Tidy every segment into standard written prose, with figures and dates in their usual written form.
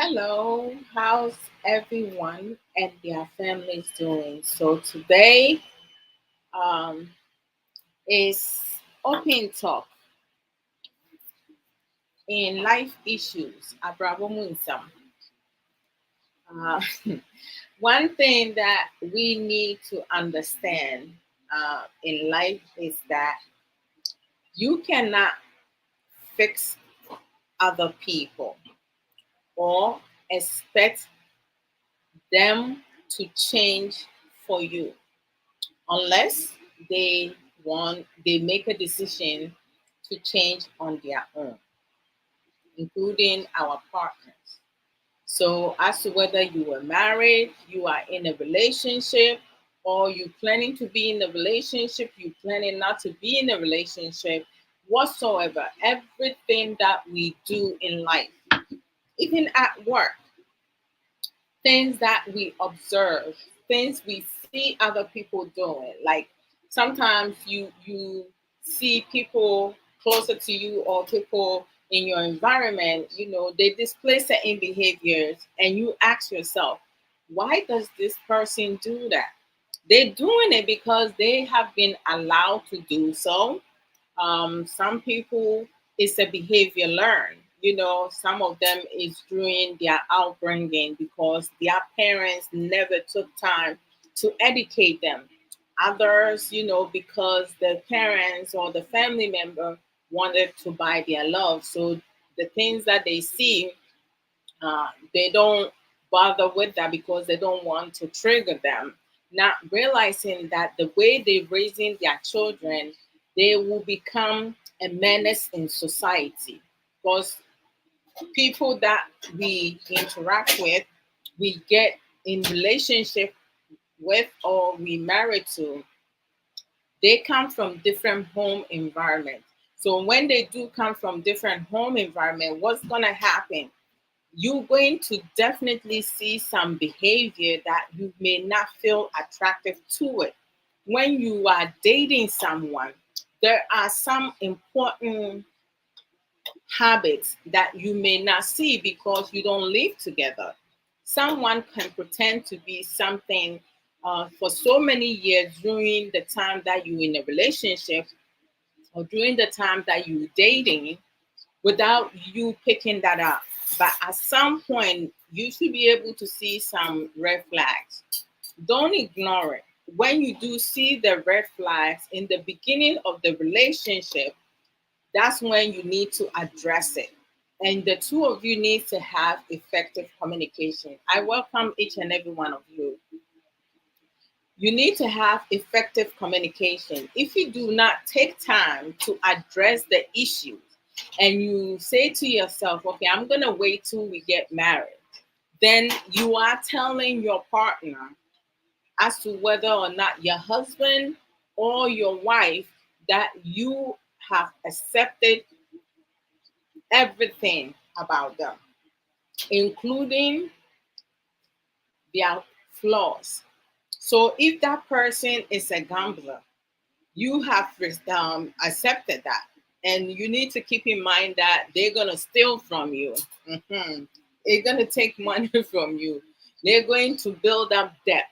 Hello, how's everyone and their families doing? So today um, is open talk in life issues. Abrabomunsam. Uh, one thing that we need to understand in life is that you cannot fix other people or expect them to change for you unless they make a decision to change on their own, including our partners. So as to whether you were married, you are in a relationship, or you planning to be in a relationship, you planning not to be in a relationship, whatsoever, everything that we do in life, even at work, things that we observe, things we see other people doing. Like sometimes you see people closer to you or people in your environment, they display certain behaviors and you ask yourself, why does this person do that? They're doing it because they have been allowed to do so. Some people, it's a behavior learned. Some of them is doing their outbringing because their parents never took time to educate them. Others, because the parents or the family member wanted to buy their love. So the things that they see, they don't bother with that because they don't want to trigger them, not realizing that the way they're raising their children, they will become a menace in society because people that we interact with, we get in relationship with, or we married to, they come from different home environments. So when they do come from different home environment, what's going to happen? You're going to definitely see some behavior that you may not feel attractive to it. When you are dating someone, there are some important habits that you may not see because you don't live together. Someone can pretend to be something for so many years during the time that you're in a relationship or during the time that you're dating without you picking that up. But at some point, you should be able to see some red flags. Don't ignore it. When you do see the red flags in the beginning of the relationship, that's when you need to address it. And the two of you need to have effective communication. I welcome each and every one of you. You need to have effective communication. If you do not take time to address the issues and you say to yourself, okay, I'm going to wait till we get married, then you are telling your partner as to whether or not your husband or your wife that you have accepted everything about them, including their flaws. So if that person is a gambler, you have accepted that. And you need to keep in mind that they're going to steal from you. Mhm. They're going to take money from you. They're going to build up debt.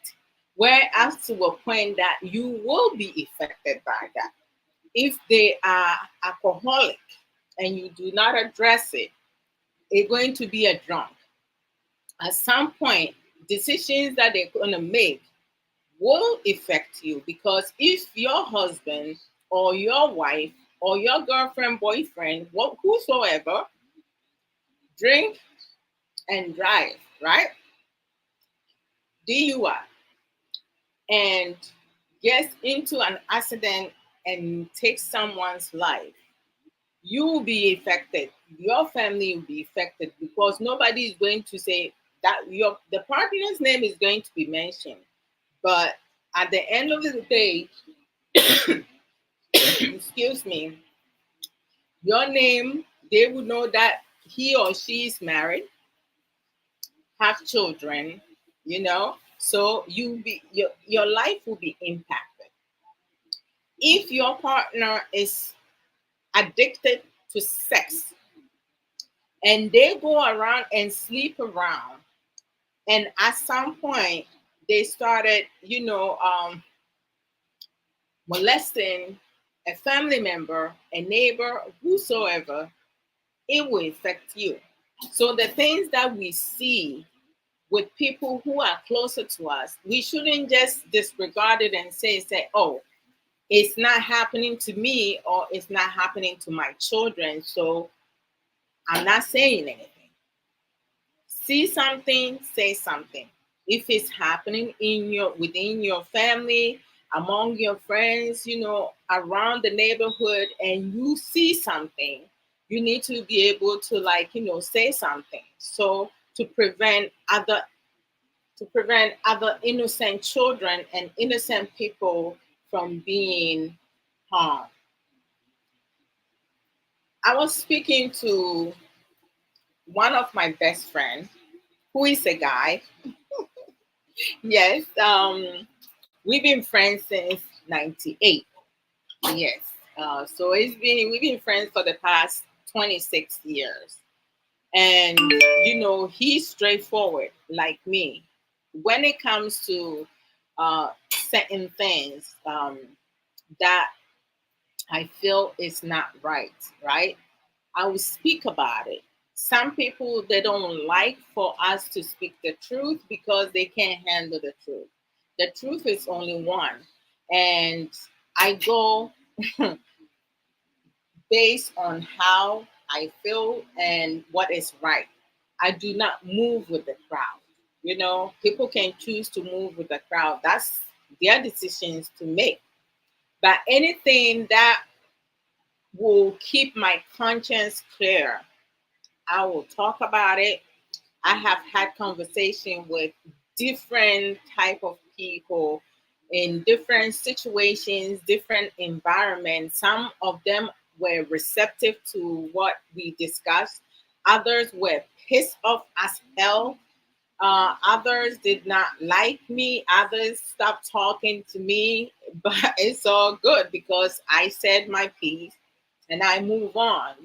Whereas to a point that you will be affected by that. If they are alcoholic and you do not address it, they're going to be a drunk. At some point, decisions that they're going to make will affect you because if your husband or your wife or your girlfriend, boyfriend, whosoever, drink and drive, right? DUI, and gets into an accident and takes someone's life, you will be affected. Your family will be affected because nobody is going to say that the partner's name is going to be mentioned. But at the end of the day, excuse me, your name, they would know that he or she is married, have children, so your life will be impacted. If your partner is addicted to sex, and they go around and sleep around. And at some point, they started, molesting a family member, a neighbor, whosoever. It will affect you. So the things that we see with people who are closer to us, we shouldn't just disregard it and say, oh, it's not happening to me or it's not happening to my children. So I'm not saying anything. See something, say something. If it's happening within your family, among your friends, around the neighborhood, and you see something, you need to be able to, say something. So to prevent other innocent children and innocent people from being harmed. I was speaking to one of my best friends, who is a guy. Yes, we've been friends since '98. Yes, so we've been friends for the past 26 years, and he's straightforward like me. When it comes to certain things that I feel is not right, right? I will speak about it. Some people, they don't like for us to speak the truth because they can't handle the truth. The truth is only one. And I go based on how I feel and what is right. I do not move with the crowd. People can choose to move with the crowd. That's their decisions to make. But anything that will keep my conscience clear, I will talk about it. I have had conversation with different type of people in different situations, different environments. Some of them were receptive to what we discussed. Others were pissed off as hell. Others did not like me. Others stopped talking to me. But it's all good because I said my piece and I move on.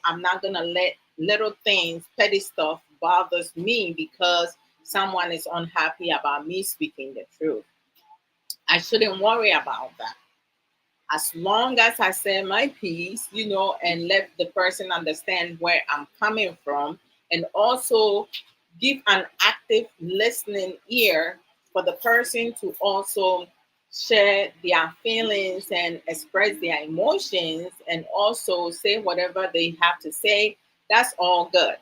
I'm not gonna let little things, petty stuff bothers me because someone is unhappy about me speaking the truth. I shouldn't worry about that. As long as I say my piece, and let the person understand where I'm coming from, and also give an active listening ear for the person to also share their feelings and express their emotions and also say whatever they have to say, that's all good.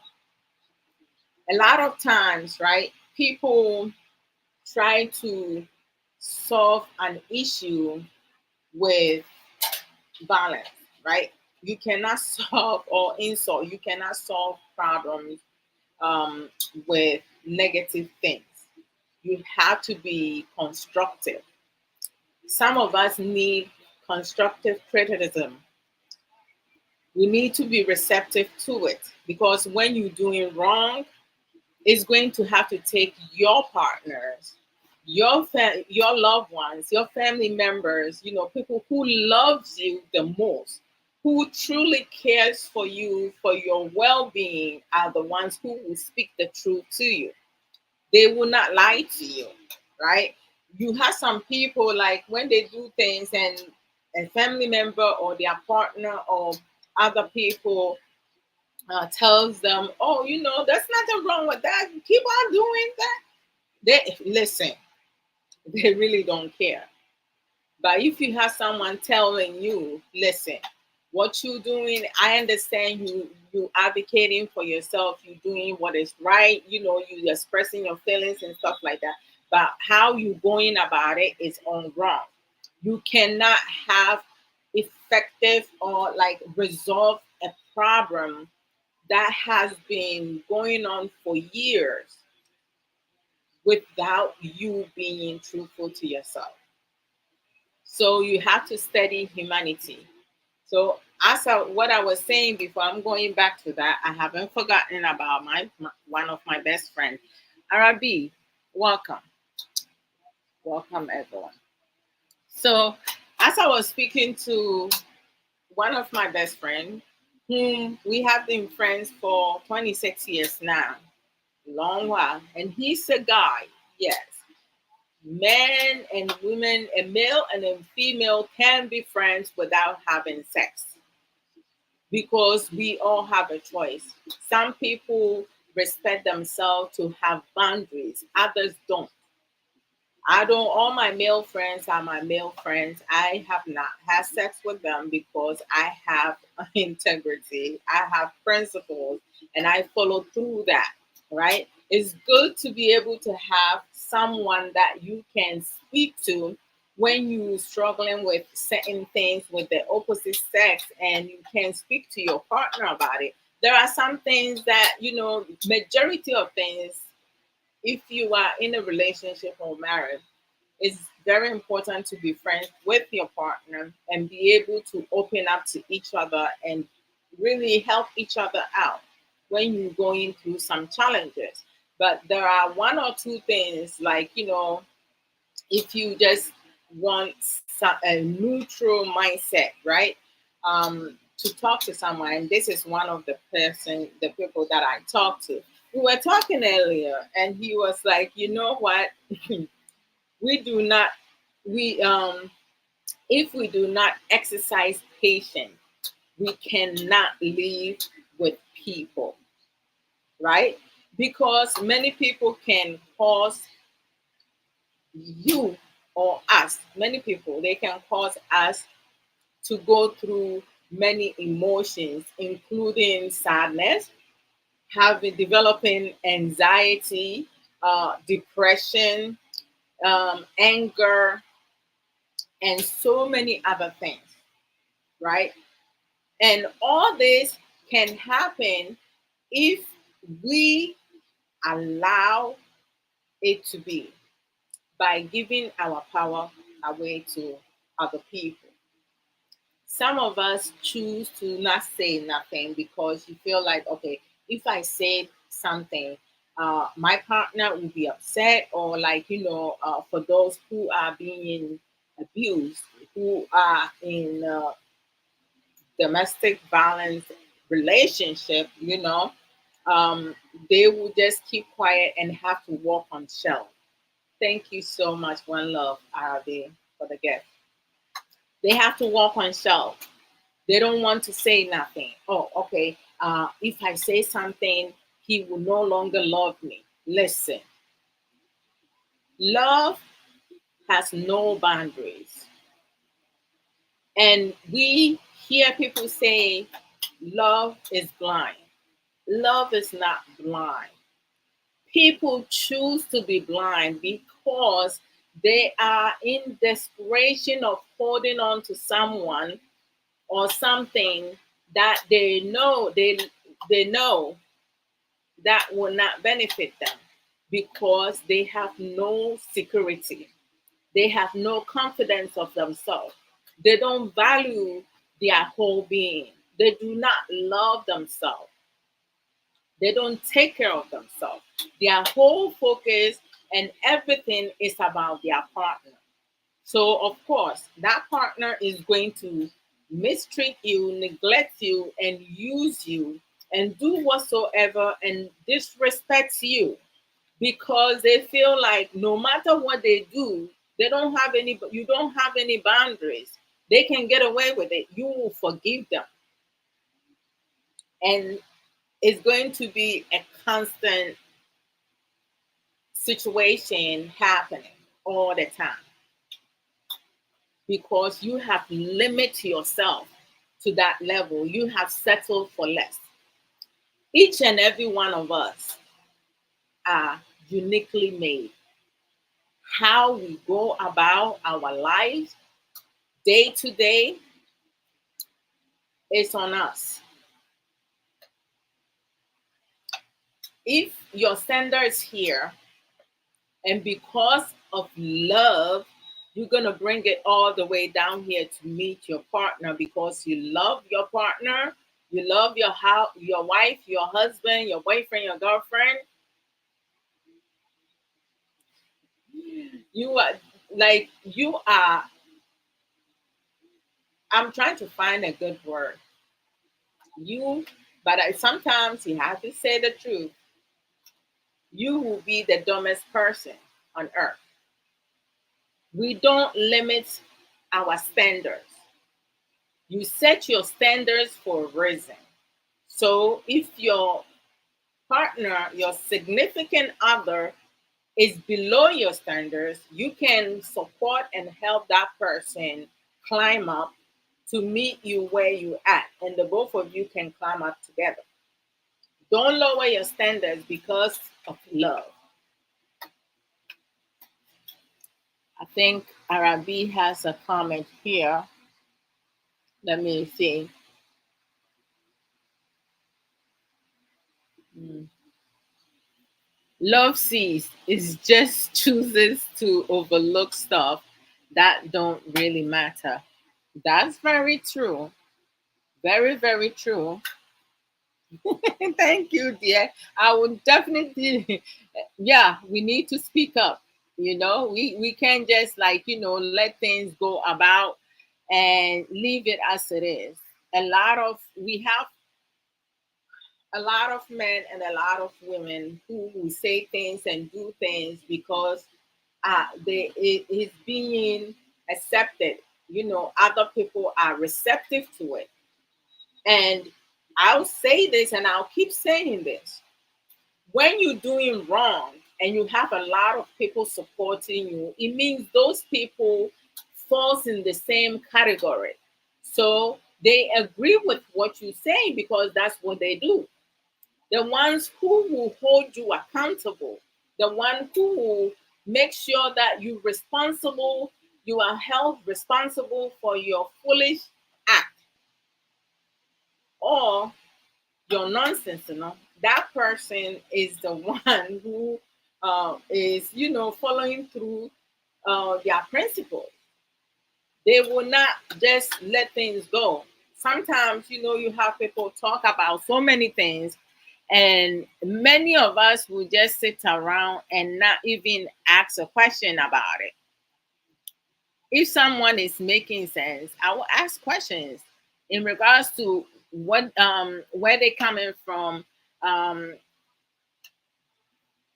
A lot of times, right, people try to solve an issue with violence, right? You cannot solve or insult, you cannot solve problems um, with negative things. You have to be constructive. Some of us need constructive criticism. We need to be receptive to it because when you're doing wrong, it's going to have to take your partners, your loved ones, your family members, people who loves you the most, who truly cares for you, for your well-being, are the ones who will speak the truth to you. They will not lie to you, right? You have some people, like, when they do things and a family member or their partner or other people tells them, oh, there's nothing wrong with that, keep on doing that. They listen, they really don't care. But if you have someone telling you, listen, what you doing, I understand you advocating for yourself, you doing what is right, you expressing your feelings and stuff like that. But how you going about it is all wrong. You cannot have effective or like resolve a problem that has been going on for years without you being truthful to yourself. So you have to study humanity. So what I was saying before, I'm going back to that. I haven't forgotten about my one of my best friends, Arabi. Welcome, welcome everyone. So as I was speaking to one of my best friends, whom we have been friends for 26 years now, long while, and he's a guy. Yes, men and women, a male and a female can be friends without having sex because we all have a choice. Some people respect themselves to have boundaries, others don't. I don't, all my male friends are my male friends. I have not had sex with them because I have integrity, I have principles, and I follow through that, right? It's good to be able to have someone that you can speak to when you're struggling with certain things with the opposite sex and you can speak to your partner about it. There are some things that, majority of things, if you are in a relationship or marriage, it's very important to be friends with your partner and be able to open up to each other and really help each other out when you're going through some challenges. But there are one or two things like, if you just want a neutral mindset, right? To talk to someone, and this is one of the people that I talk to. We were talking earlier, and he was like, you know what? we do not we if we do not exercise patience, we cannot live with people, right? Because many people can cause you or us, many people, they can cause us to go through many emotions, including sadness, having developing anxiety, depression, anger, and so many other things, right? And all this can happen if we allow it to be by giving our power away to other people. Some of us choose to not say nothing because you feel like, okay, if I say something, my partner will be upset, or like, for those who are being abused, who are in domestic violence relationship, um, they will just keep quiet and have to walk on shelf. Thank you so much, One Love, RV, for the gift. They have to walk on shelf. They don't want to say nothing. Oh, okay. If I say something, he will no longer love me. Listen, love has no boundaries. And we hear people say love is blind. Love is not blind. People choose to be blind because they are in desperation of holding on to someone or something that they know that will not benefit them, because they have no security. They have no confidence of themselves. They don't value their whole being. They do not love themselves. They don't take care of themselves. Their whole focus and everything is about their partner. So, of course, that partner is going to mistreat you, neglect you, and use you and do whatsoever and disrespect you, because they feel like no matter what they do, you don't have any boundaries. They can get away with it. You will forgive them. And it's going to be a constant situation happening all the time because you have limited yourself to that level. You have settled for less. Each and every one of us are uniquely made. How we go about our lives day to day is on us. If your sender is here and because of love, you're going to bring it all the way down here to meet your partner because you love your partner, you love your wife, your husband, your boyfriend, your girlfriend. You are you are, I'm trying to find a good word. You, but sometimes you have to say the truth. You will be the dumbest person on earth. We don't limit our standards. You set your standards for a reason. So if your partner, your significant other, is below your standards, you can support and help that person climb up to meet you where you at, and the both of you can climb up together. Don't lower your standards because of love. I think Arabi has a comment here. Let me see. Mm. Love sees is just chooses to overlook stuff that don't really matter. That's very true. Very, very true. Thank you, dear. I would definitely, yeah, we need to speak up. We can't just like, let things go about and leave it as it is. We have a lot of men and a lot of women who will say things and do things because it is being accepted. Other people are receptive to it. And I'll say this and I'll keep saying this. When you're doing wrong and you have a lot of people supporting you, it means those people falls in the same category. So they agree with what you say because that's what they do. The ones who will hold you accountable, the one who will make sure that you are held responsible for your foolish act or your nonsense, that person is the one who is, following through their principles. They will not just let things go. Sometimes, you have people talk about so many things, and many of us will just sit around and not even ask a question about it. If someone is making sense, I will ask questions in regards to where they coming from, um,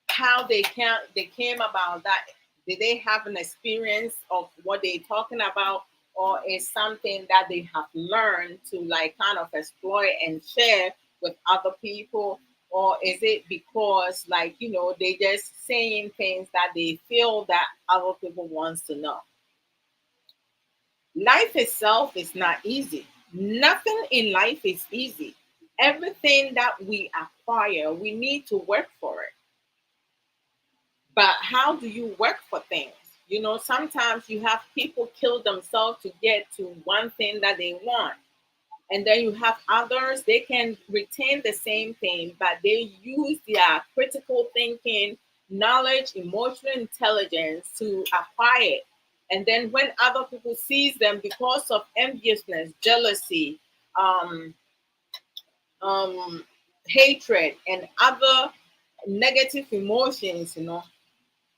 how they came about that. Did they have an experience of what they're talking about, or is something that they have learned to like kind of explore and share with other people, or is it because like they just saying things that they feel that other people wants to know? Life itself is not easy. Nothing in life is easy. Everything that we acquire, we need to work for it. But how do you work for things? Sometimes you have people kill themselves to get to one thing that they want. And then you have others, they can retain the same thing, but they use their critical thinking, knowledge, emotional intelligence to acquire it. And then when other people sees them because of enviousness, jealousy, um, um, hatred, and other negative emotions,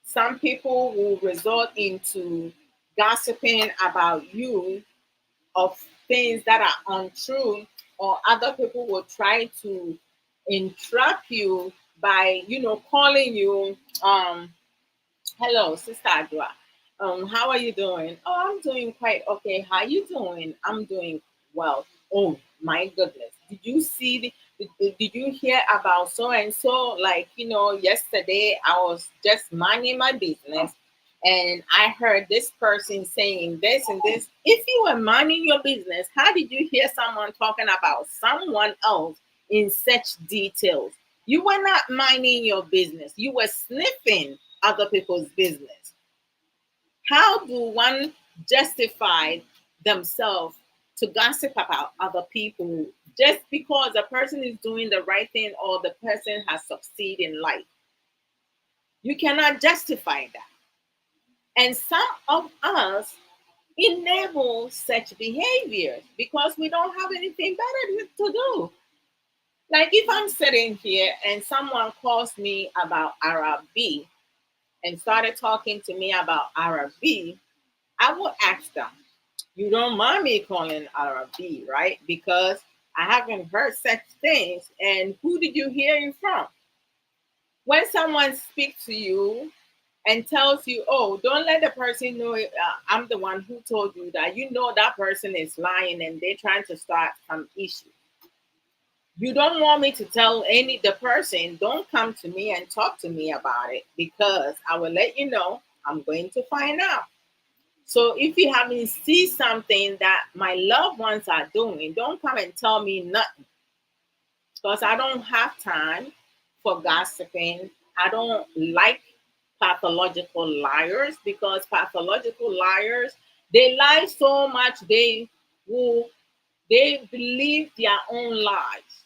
some people will resort into gossiping about you of things that are untrue, or other people will try to entrap you by calling you hello, Sister Adwoa. How are you doing? Oh, I'm doing quite okay. How you doing? I'm doing well. Oh my goodness. Did you hear about so and so? Like, yesterday I was just minding my business and I heard this person saying this and this. If you were minding your business, how did you hear someone talking about someone else in such details? You were not minding your business. You were sniffing other people's business. How do one justify themselves to gossip about other people just because a person is doing the right thing or the person has succeeded in life? You cannot justify that. And some of us enable such behaviors because we don't have anything better to do. Like if I'm sitting here and someone calls me about Arab B and started talking to me about Arab B, I will ask them, you don't mind me calling Arab B, right? Because I haven't heard such things. And who did you hear it from? When someone speaks to you and tells you, oh, don't let the person know I'm the one who told you that, you know that person is lying and they're trying to start some issue. You don't want me to tell the person, don't come to me and talk to me about it, because I will let you know I'm going to find out. So if you haven't see something that my loved ones are doing, don't come and tell me nothing, because I don't have time for gossiping. I don't like pathological liars, because pathological liars, they lie so much will they believe their own lies,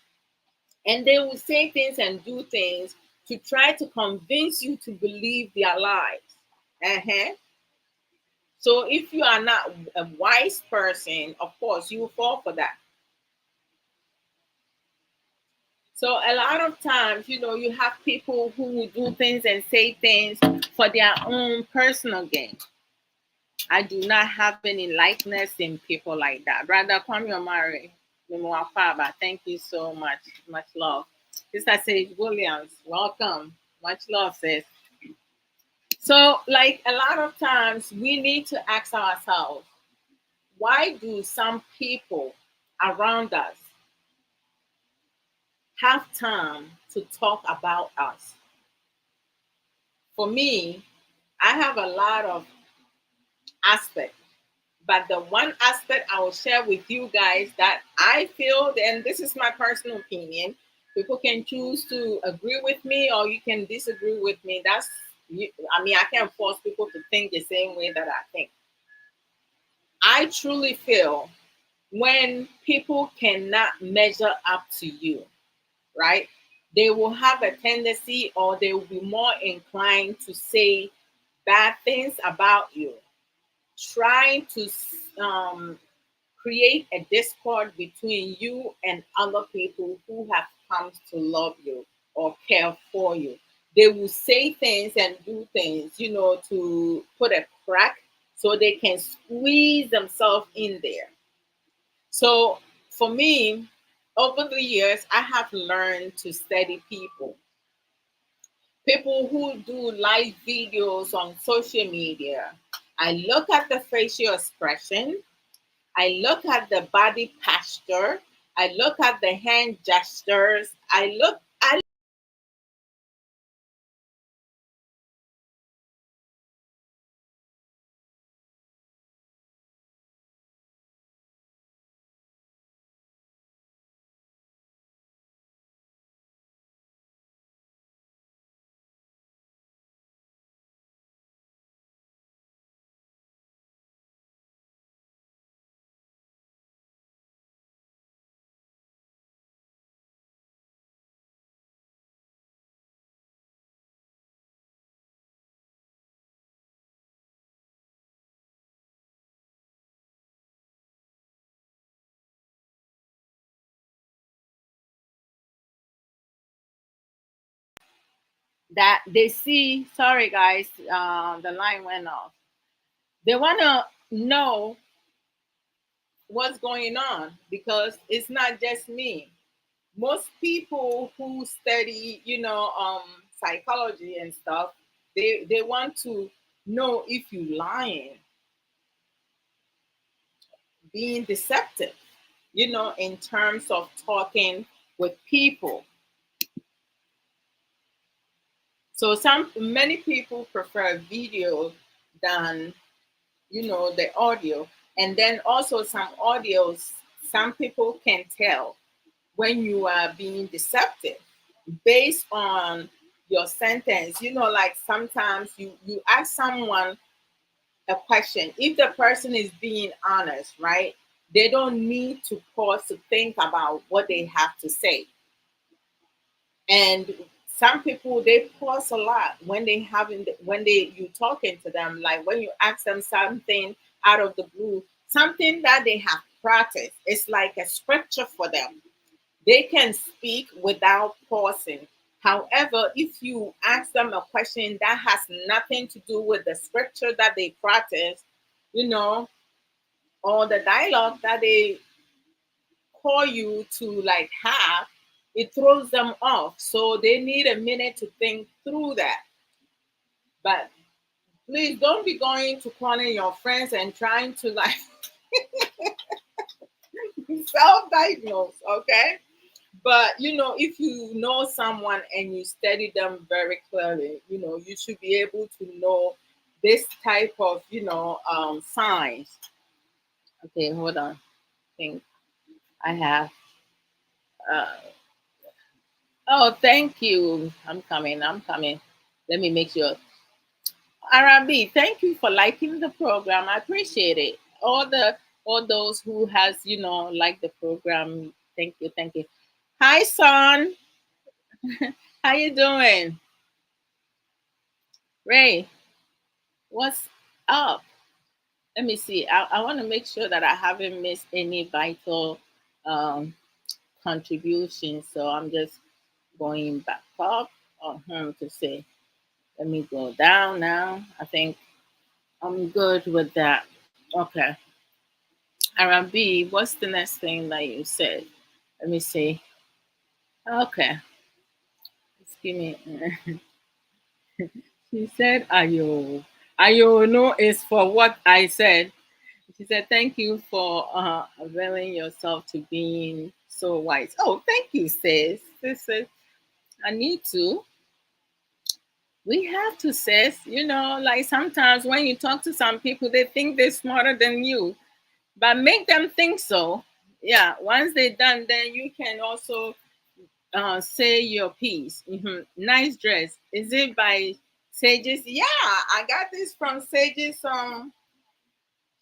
and they will say things and do things to try to convince you to believe their lies. Uh-huh. So if you are not a wise person, of course you will fall for that. So a lot of times, you have people who will do things and say things for their own personal gain. I do not have any likeness in people like that. Brother Kwame Omari, thank you so much. Much love. Sister Sage Williams, welcome. Much love, sis. So, like a lot of times, we need to ask ourselves, why do some people around us have time to talk about us? For me, I have a lot of aspects, but the one aspect I will share with you guys that I feel, and this is my personal opinion, people can choose to agree with me or you can disagree with me. I mean, I can't force people to think the same way that I think. I truly feel when people cannot measure up to you, right? They will have a tendency, or they will be more inclined to say bad things about you, trying to um, create a discord between you and other people who have come to love you or care for you. They will say things and do things, to put a crack so they can squeeze themselves in there. So for me, over the years, I have learned to study people. People who do live videos on social media. I look at the facial expression. I look at the body posture. I look at the hand gestures. I that they see. Sorry, guys, the line went off. They want to know what's going on, because it's not just me. Most people who study, psychology and stuff, they want to know if you lying, being deceptive, in terms of talking with people. So many people prefer video than, the audio. And then also some audios, some people can tell when you are being deceptive based on your sentence. Like sometimes you ask someone a question. If the person is being honest, right? They don't need to pause to think about what they have to say. And some people, they pause a lot when you talking to them, like when you ask them something out of the blue, something that they have practiced. It's like a scripture for them. They can speak without pausing. However, if you ask them a question that has nothing to do with the scripture that they practice, you know or the dialogue that they call you to like have, it throws them off. So they need a minute to think through that. But please don't be going to calling your friends and trying to like self-diagnose, okay? But if you know someone and you study them very clearly, you should be able to know this type of signs. Okay, hold on. I think I have. Uh, oh, thank you. I'm coming. I'm coming. Let me make sure. Arabi, thank you for liking the program. I appreciate it. All those who has liked the program. Thank you. Thank you. Hi, son. How you doing, Ray? What's up? Let me see. I want to make sure that I haven't missed any vital um, contributions. So I'm just going back up on him to say, let me go down now. I think I'm good with that. Okay. Arabi, what's the next thing that you said? Let me see. Okay. Just give me. She said, Ayo. Ayo no is for what I said. She said, thank you for availing yourself to being so wise. Oh, thank you, sis. Sis, I need to. We have to, sis. Like sometimes when you talk to some people, they think they're smarter than you, but make them think so. Yeah, once they're done, then you can also say your piece. Nice dress. Is it by Sages? Yeah, I got this from Sages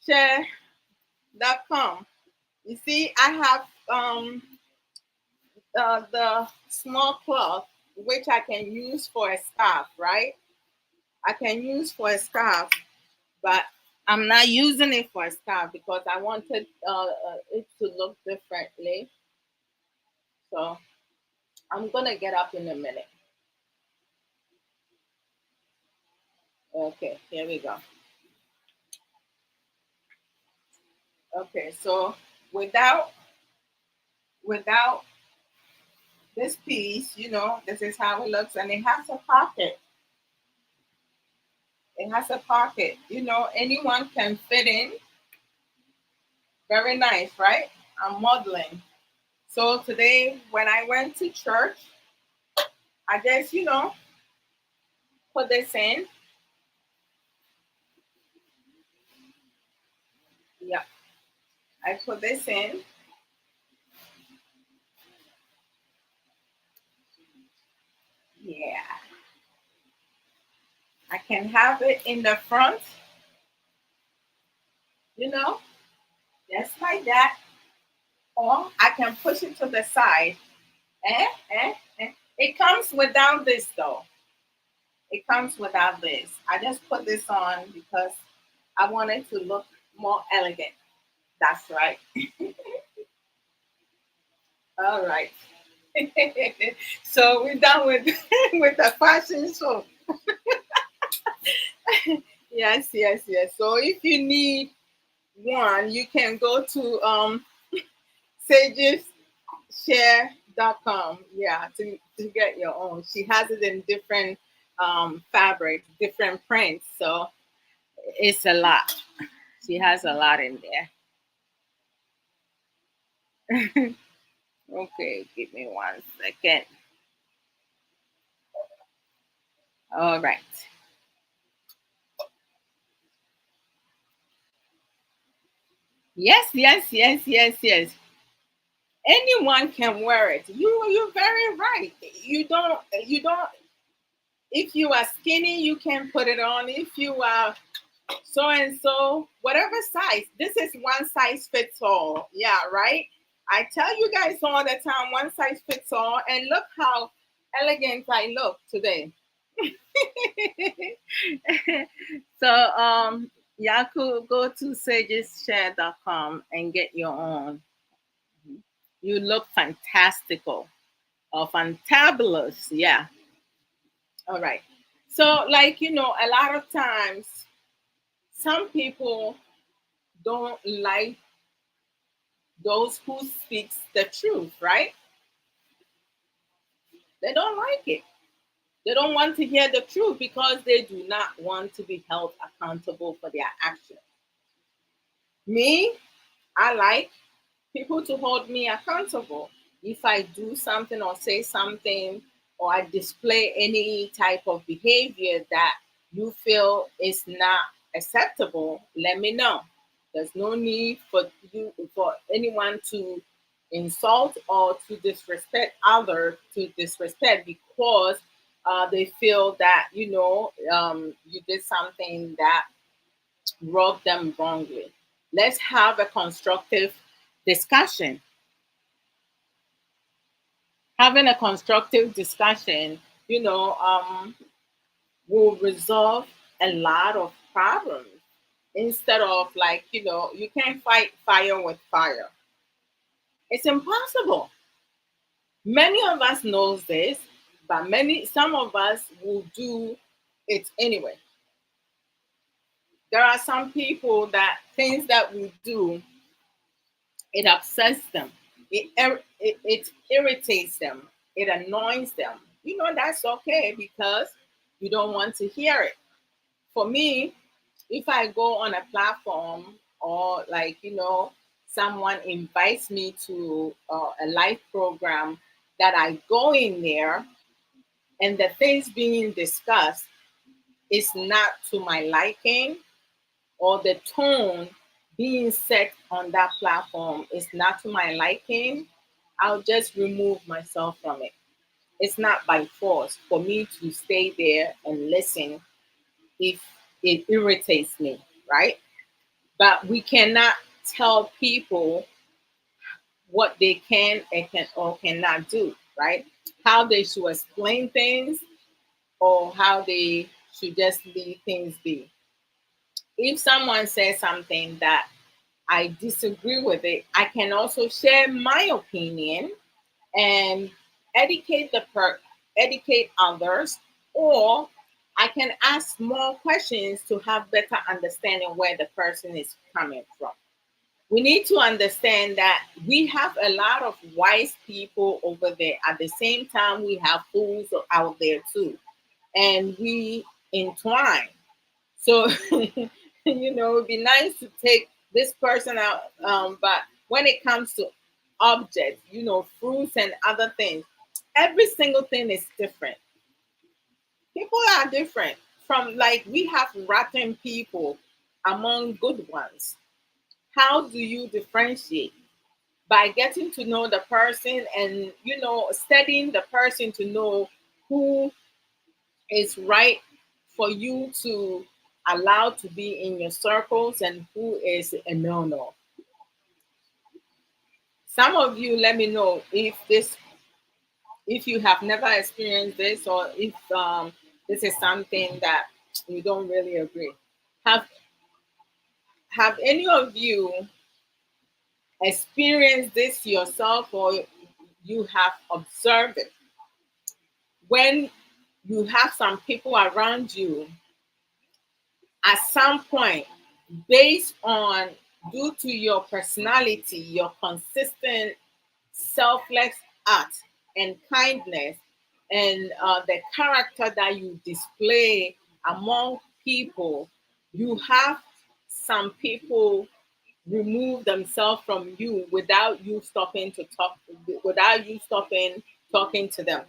share.com. You see, I have the small cloth which I can use for a scarf, right? I can use for a scarf, but I'm not using it for a scarf because I wanted it to look differently. So I'm gonna get up in a minute. Okay, here we go. Okay, so without without this piece, this is how it looks, and it has a pocket. It has a pocket. Anyone can fit in. Very nice, right? I'm modeling. So today, when I went to church, I just, put this in. Yeah, I put this in. Yeah, I can have it in the front, you know, just like that. Or I can push it to the side. Eh, It comes without this, though. It comes without this. I just put this on because I want it to look more elegant. That's right. All right. So we're done with with the fashion show. Yes, yes, yes. So if you need one, you can go to sageshare.com. Yeah, to get your own. She has it in different fabrics, different prints. So it's a lot. She has a lot in there. Okay, give me 1 second. All right. Yes, yes, yes, yes, yes. Anyone can wear it. You're very right. You don't if you are skinny, you can put it on. If you are so and so, whatever size. This is one size fits all. Yeah, right? I tell you guys all the time, one size fits all. And look how elegant I look today. So y'all could go to sageshare.com and get your own. You look fantastical or fantabulous. Yeah. All right. So, like, a lot of times some people don't like those who speaks the truth, right? They don't like it. They don't want to hear the truth because they do not want to be held accountable for their actions. Me, I like people to hold me accountable. If I do something or say something or I display any type of behavior that you feel is not acceptable, let me know. There's no need for anyone to insult or to disrespect others to disrespect because they feel that you did something that rubbed them wrongly. Let's have a constructive discussion. Having a constructive discussion, will resolve a lot of problems instead of like, you can't fight fire with fire. It's impossible. Many of us knows this, but some of us will do it anyway. There are some people that things that we do, it upsets them. It irritates them. It annoys them. That's okay because you don't want to hear it. For me, if I go on a platform or like, someone invites me to a live program that I go in there and the things being discussed is not to my liking or the tone being set on that platform is not to my liking, I'll just remove myself from it. It's not by force for me to stay there and listen if it irritates me, right? But we cannot tell people what they can and can or cannot do, right? How they should explain things or how they should just leave things be. If someone says something that I disagree with it, I can also share my opinion and educate educate others, or I can ask more questions to have better understanding where the person is coming from. We need to understand that we have a lot of wise people over there. At the same time, we have fools out there too, and we entwine. So, it'd be nice to take this person out. But when it comes to objects, fruits and other things, every single thing is different. People are different. From like, we have rotten people among good ones. How do you differentiate? By getting to know the person and, studying the person to know who is right for you to allow to be in your circles and who is a no. Some of you let me know if you have never experienced this or if this is something that you don't really agree. Have have any of you experienced this yourself or you have observed it? When you have some people around you at some point, based on due to your personality, your consistent selfless act and kindness, and the character that you display among people, you have some people remove themselves from you without you stopping to talk, without you stopping talking to them.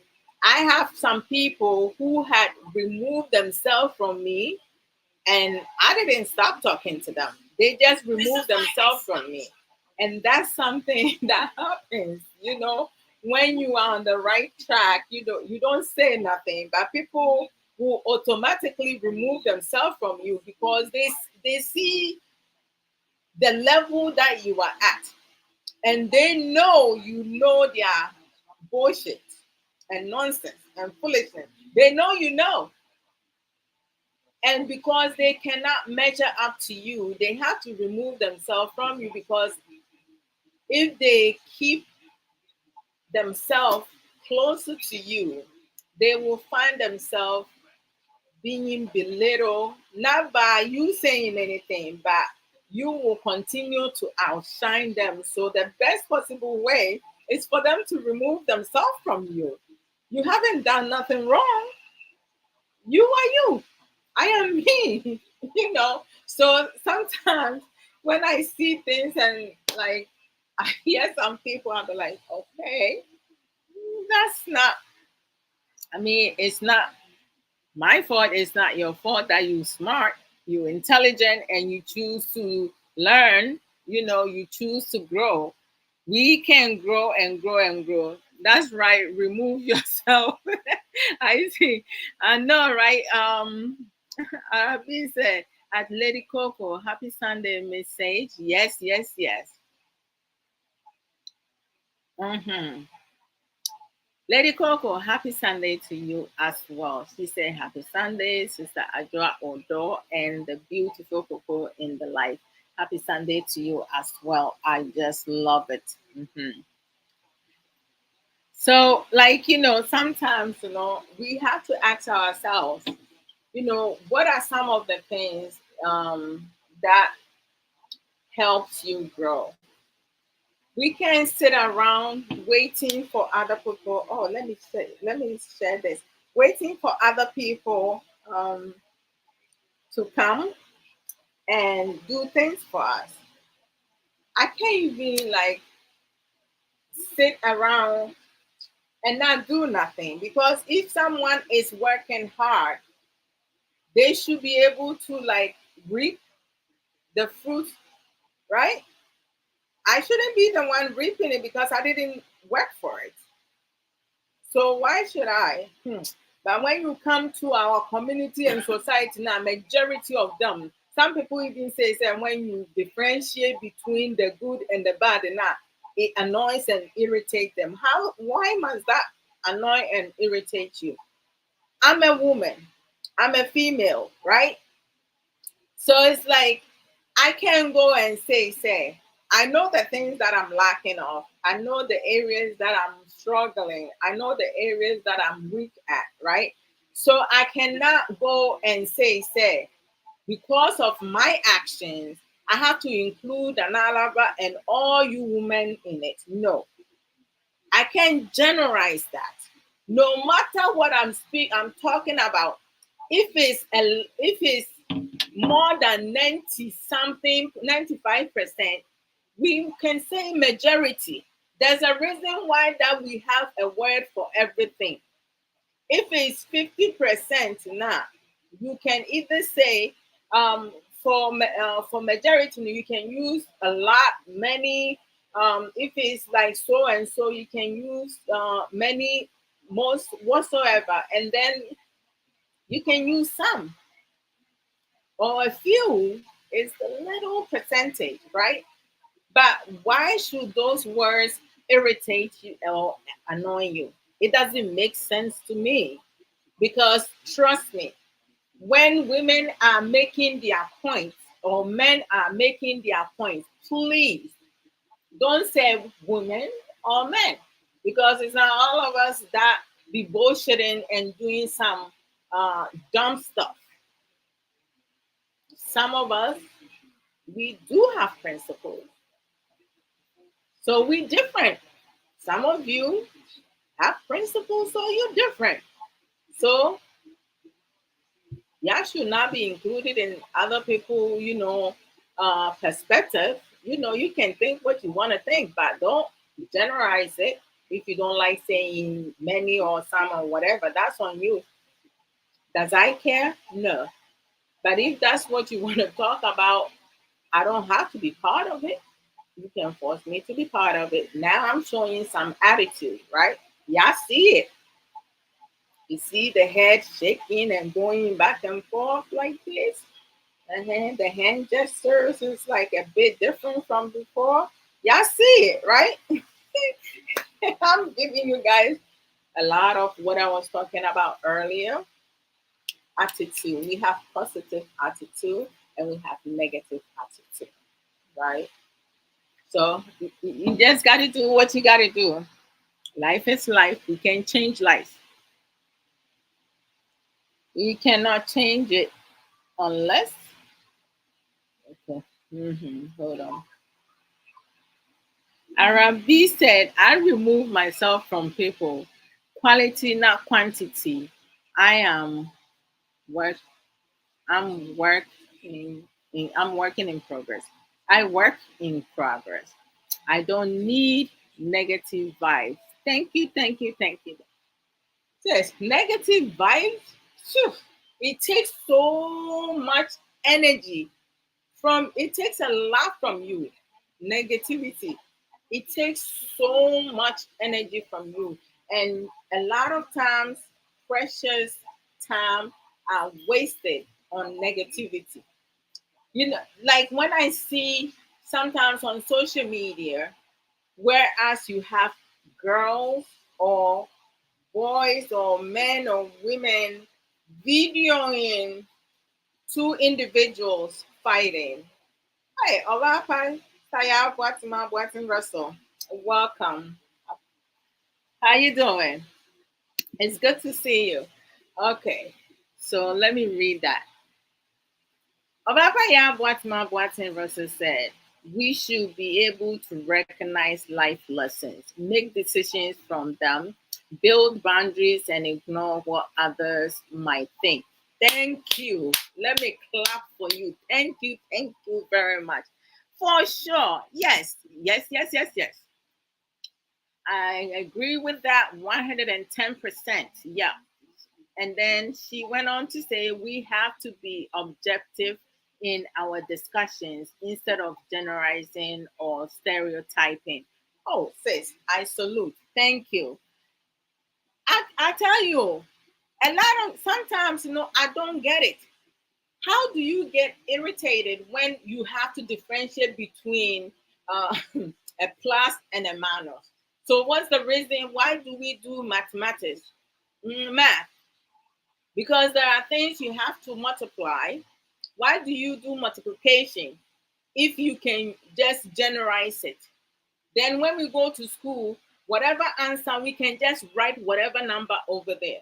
I have some people who had removed themselves from me and I didn't stop talking to them. They just removed themselves from me. And that's something that happens, when you are on the right track, you don't say nothing, but people will automatically remove themselves from you because they see the level that you are at. And they know their bullshit and nonsense and foolishness. They know. And because they cannot measure up to you, they have to remove themselves from you because if they keep themselves closer to you, they will find themselves being belittled, not by you saying anything, but you will continue to outshine them. So the best possible way is for them to remove themselves from you. You haven't done nothing wrong. You are you. I am me. So sometimes when I see things and like I hear some people, I'll be like, okay, that's not, I mean, it's not my fault. It's not your fault that you smart, you intelligent, and you choose to learn. You choose to grow. We can grow and grow and grow. That's right. Remove yourself. I see. I know, right? Arabi said, at Lady Coco, happy Sunday message. Yes, yes, yes. Mm-hmm. Lady Coco, happy Sunday to you as well. She said, happy Sunday, Sister Adwoa Odo, and the beautiful Coco in the life. Happy Sunday to you as well. I just love it. So, like, sometimes, we have to ask ourselves, what are some of the things that helps you grow? We can't sit around waiting for other people. Oh, let me share this. Waiting for other people to come and do things for us. I can't even like sit around and not do nothing, because if someone is working hard, they should be able to like reap the fruit, right? I shouldn't be the one reaping it because I didn't work for it. So why should I? But when you come to our community and society now, majority of them, some people even say when you differentiate between the good and the bad, and that it annoys and irritates them. How? Why must that annoy and irritate you? I'm a woman. I'm a female, right? So it's like I can go and say, I know the things that I'm lacking of. I know the areas that I'm struggling. I know the areas that I'm weak at, right? So I cannot go and say, because of my actions, I have to include an Alaba and all you women in it. No, I can't generalize that. No matter what I'm talking about. If it's more than 90 something, 95%, we can say majority. There's a reason why that we have a word for everything. If it's 50% now, you can either say for majority you can use a lot, many. If it's like so and so, you can use many, most, whatsoever, and then you can use some or a few. Is the little percentage, right? But why should those words irritate you or annoy you? It doesn't make sense to me, because trust me, when women are making their points or men are making their points, please don't say women or men, because it's not all of us that be bullshitting and doing some dumb stuff. Some of us, we do have principles. So we different. Some of you have principles, so you're different. So y'all should not be included in other people, perspective. You can think what you want to think, but don't generalize it. If you don't like saying many or some or whatever, that's on you. Does I care? No. But if that's what you want to talk about, I don't have to be part of it. You can force me to be part of it. Now I'm showing some attitude, right? Y'all see it. You see the head shaking and going back and forth like this. And the hand gestures is like a bit different from before. Y'all see it, right? I'm giving you guys a lot of what I was talking about earlier. Attitude. We have positive attitude and we have negative attitude, right? So you just got to do what you got to do. Life is life. We can change life. We cannot change it unless. Okay. Hold on. Arabi said, I remove myself from people. Quality, not quantity. I am work. I'm I'm working in progress. I work in progress. I don't need negative vibes. Thank you, thank you, thank you. Yes, negative vibes. Phew, it takes so much energy from. It takes a lot from you. Negativity. It takes so much energy from you, and a lot of times, precious time are wasted on negativity. You know, like when I see sometimes on social media, whereas you have girls or boys or men or women videoing two individuals fighting. Hey, Olapa, Saya Boatima Boatin Russell, welcome. How you doing? It's good to see you. Okay, so let me read that. Obafaya Boatima Boatin Russell said, we should be able to recognize life lessons, make decisions from them, build boundaries, and ignore what others might think. Thank you. Let me clap for you. Thank you very much. For sure. Yes, yes, yes, yes, yes. I agree with that 110%. Yeah. And then she went on to say, we have to be objective in our discussions instead of generalizing or stereotyping. Oh, sis, I salute. Thank you. I tell you, a lot of sometimes, I don't get it. How do you get irritated when you have to differentiate between a plus and a minus? So, what's the reason? Why do we do mathematics? Math, because there are things you have to multiply. Why do you do multiplication if you can just generalize it? Then when we go to school, whatever answer, we can just write whatever number over there.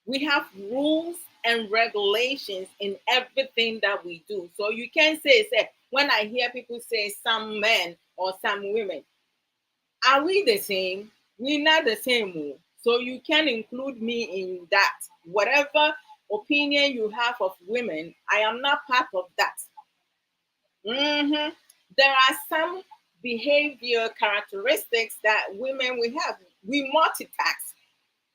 We have rules and regulations in everything that we do. So you can't say when I hear people say some men or some women, are we the same? We're not the same. So you can include me in that. Whatever opinion you have of women, I am not part of that. hmm There are some behavior characteristics that women we have. We multitask.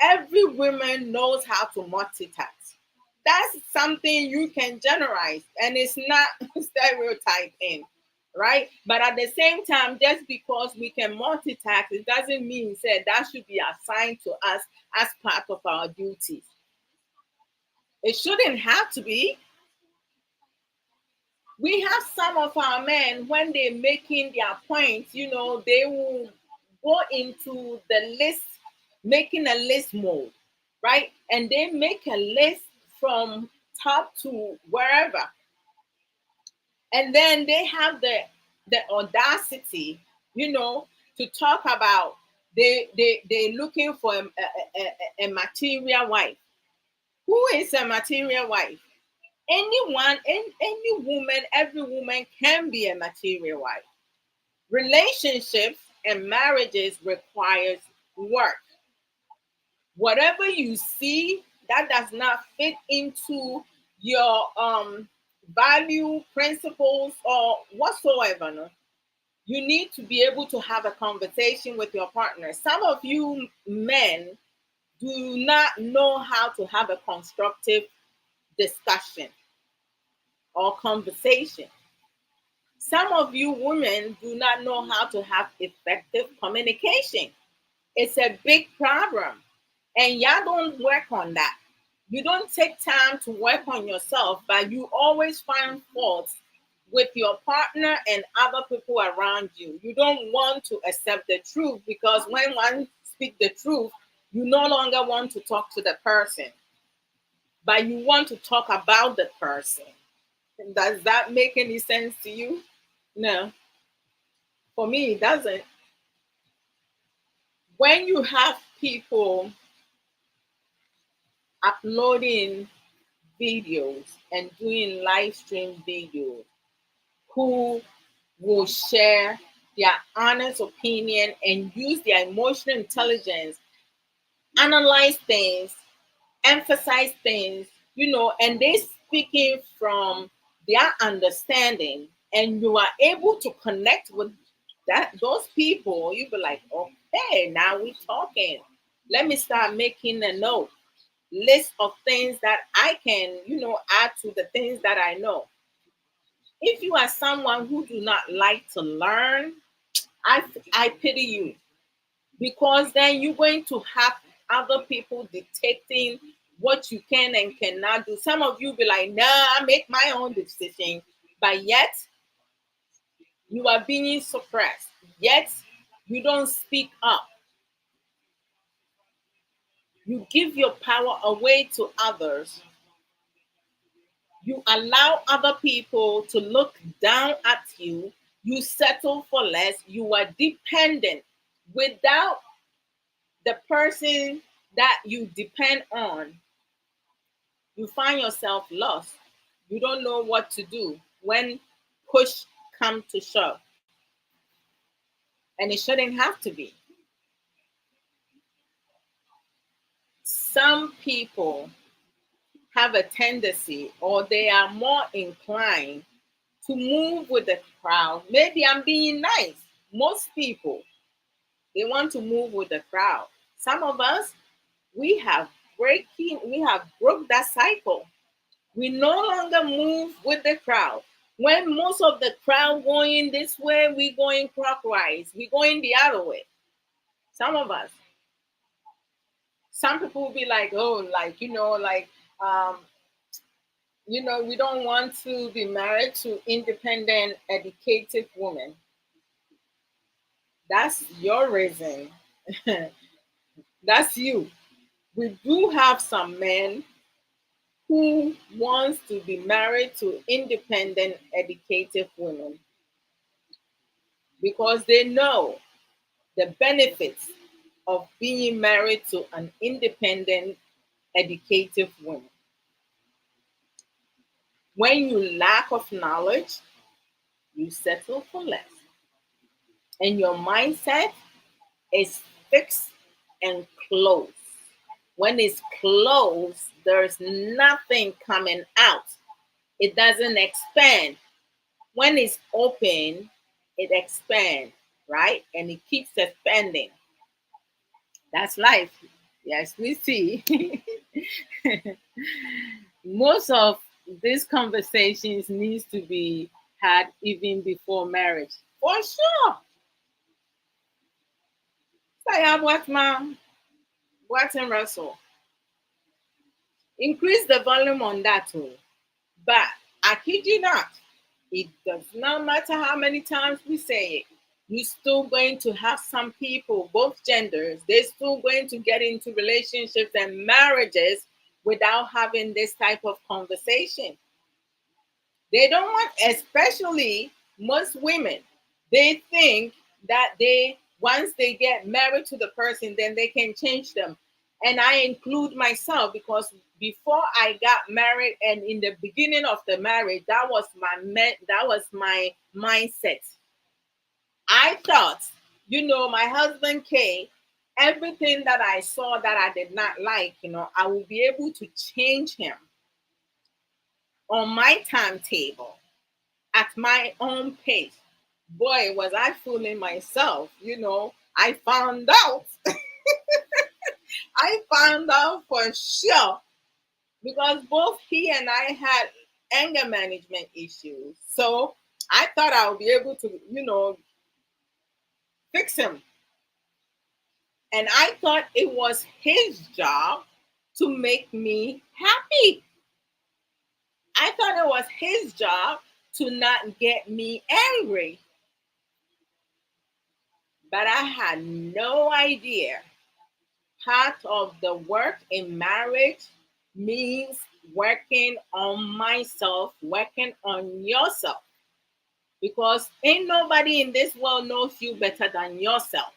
Every woman knows how to multitask. That's something you can generalize, and it's not stereotyping, right? But at the same time, just because we can multitask, it doesn't mean that should be assigned to us as part of our duties. It shouldn't have to be. We have some of our men when they're making their points, they will go into the list, making a list mode, right? And they make a list from top to wherever. And then they have the audacity, to talk about they looking for a material wife. Who is a material wife? Anyone, any woman, every woman can be a material wife. Relationships and marriages requires work. Whatever you see that does not fit into your value, principles, or whatsoever, no, you need to be able to have a conversation with your partner. Some of you men do not know how to have a constructive discussion or conversation. Some of you women do not know how to have effective communication. It's a big problem. And y'all don't work on that. You don't take time to work on yourself, but you always find faults with your partner and other people around you. You don't want to accept the truth because when one speaks the truth, you no longer want to talk to the person, but you want to talk about the person. Does that make any sense to you? No, for me, it doesn't. When you have people uploading videos and doing live stream videos, who will share their honest opinion and use their emotional intelligence, analyze things, emphasize things, and they speaking from their understanding, and you are able to connect with those people. You be like, okay, now we talking. Let me start making a note list of things that I can, add to the things that I know. If you are someone who do not like to learn, I pity you, because then you're going to have other people dictating what you can and cannot do. Some of you be like, nah, I make my own decision, but yet you are being suppressed. Yet you don't speak up. You give your power away to others. You allow other people to look down at you. You settle for less. You are dependent. Without the person that you depend on, you find yourself lost. You don't know what to do when push comes to shove. And it shouldn't have to be. Some people have a tendency, or they are more inclined to move with the crowd. Maybe I'm being nice. Most people, they want to move with the crowd. Some of us, we have broke that cycle. We no longer move with the crowd. When most of the crowd going this way, we going clockwise. We going the other way. Some of us. Some people will be like, oh, um, we don't want to be married to independent, educated women. That's your reason. That's you. We do have some men who wants to be married to independent, educated women because they know the benefits of being married to an independent, educated woman. When you lack of knowledge, you settle for less. And your mindset is fixed and closed. When it's closed, there's nothing coming out. It doesn't expand. When it's open, it expands, right? And it keeps expanding. That's life. Yes, we see. Most of these conversations needs to be had even before marriage. For sure. Saya buat ma, buat and Russell. Increase the volume on that too. But I kid you not, it does not matter how many times we say it. You're still going to have some people, both genders, they're still going to get into relationships and marriages without having this type of conversation. They don't want, especially most women, they think that once they get married to the person, then they can change them. And I include myself because before I got married and in the beginning of the marriage, that was my mindset. I thought, my husband came, everything that I saw that I did not like, I will be able to change him on my timetable at my own pace. Boy, was I fooling myself. I found out. I found out for sure because both he and I had anger management issues. So I thought I would be able to, fix him. And I thought it was his job to make me happy. I thought it was his job to not get me angry. But I had no idea part of the work in marriage means working on myself, working on yourself. Because ain't nobody in this world knows you better than yourself.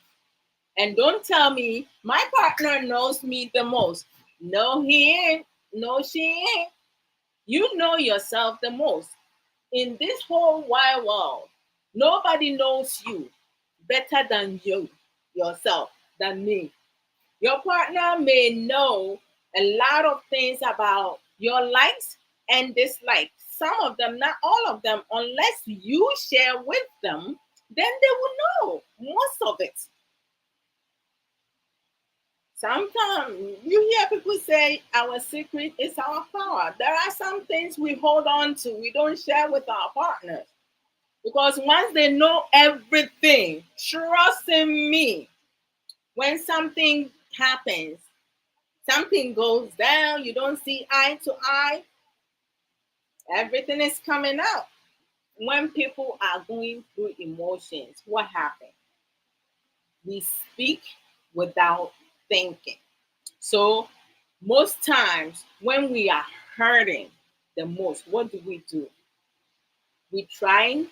And don't tell me my partner knows me the most. No, he ain't. No, she ain't. You know yourself the most. In this whole wide world, nobody knows you better than you yourself, than me. Your partner may know a lot of things about your likes and dislikes. Some of them, not all of them, unless you share with them, then they will know most of it. Sometimes you hear people say our secret is our power. There are some things we hold on to, we don't share with our partners. Because once they know everything, trust in me, when something happens, something goes down, you don't see eye to eye, everything is coming out. When people are going through emotions, what happens? We speak without thinking. So, most times when we are hurting the most, what do? We try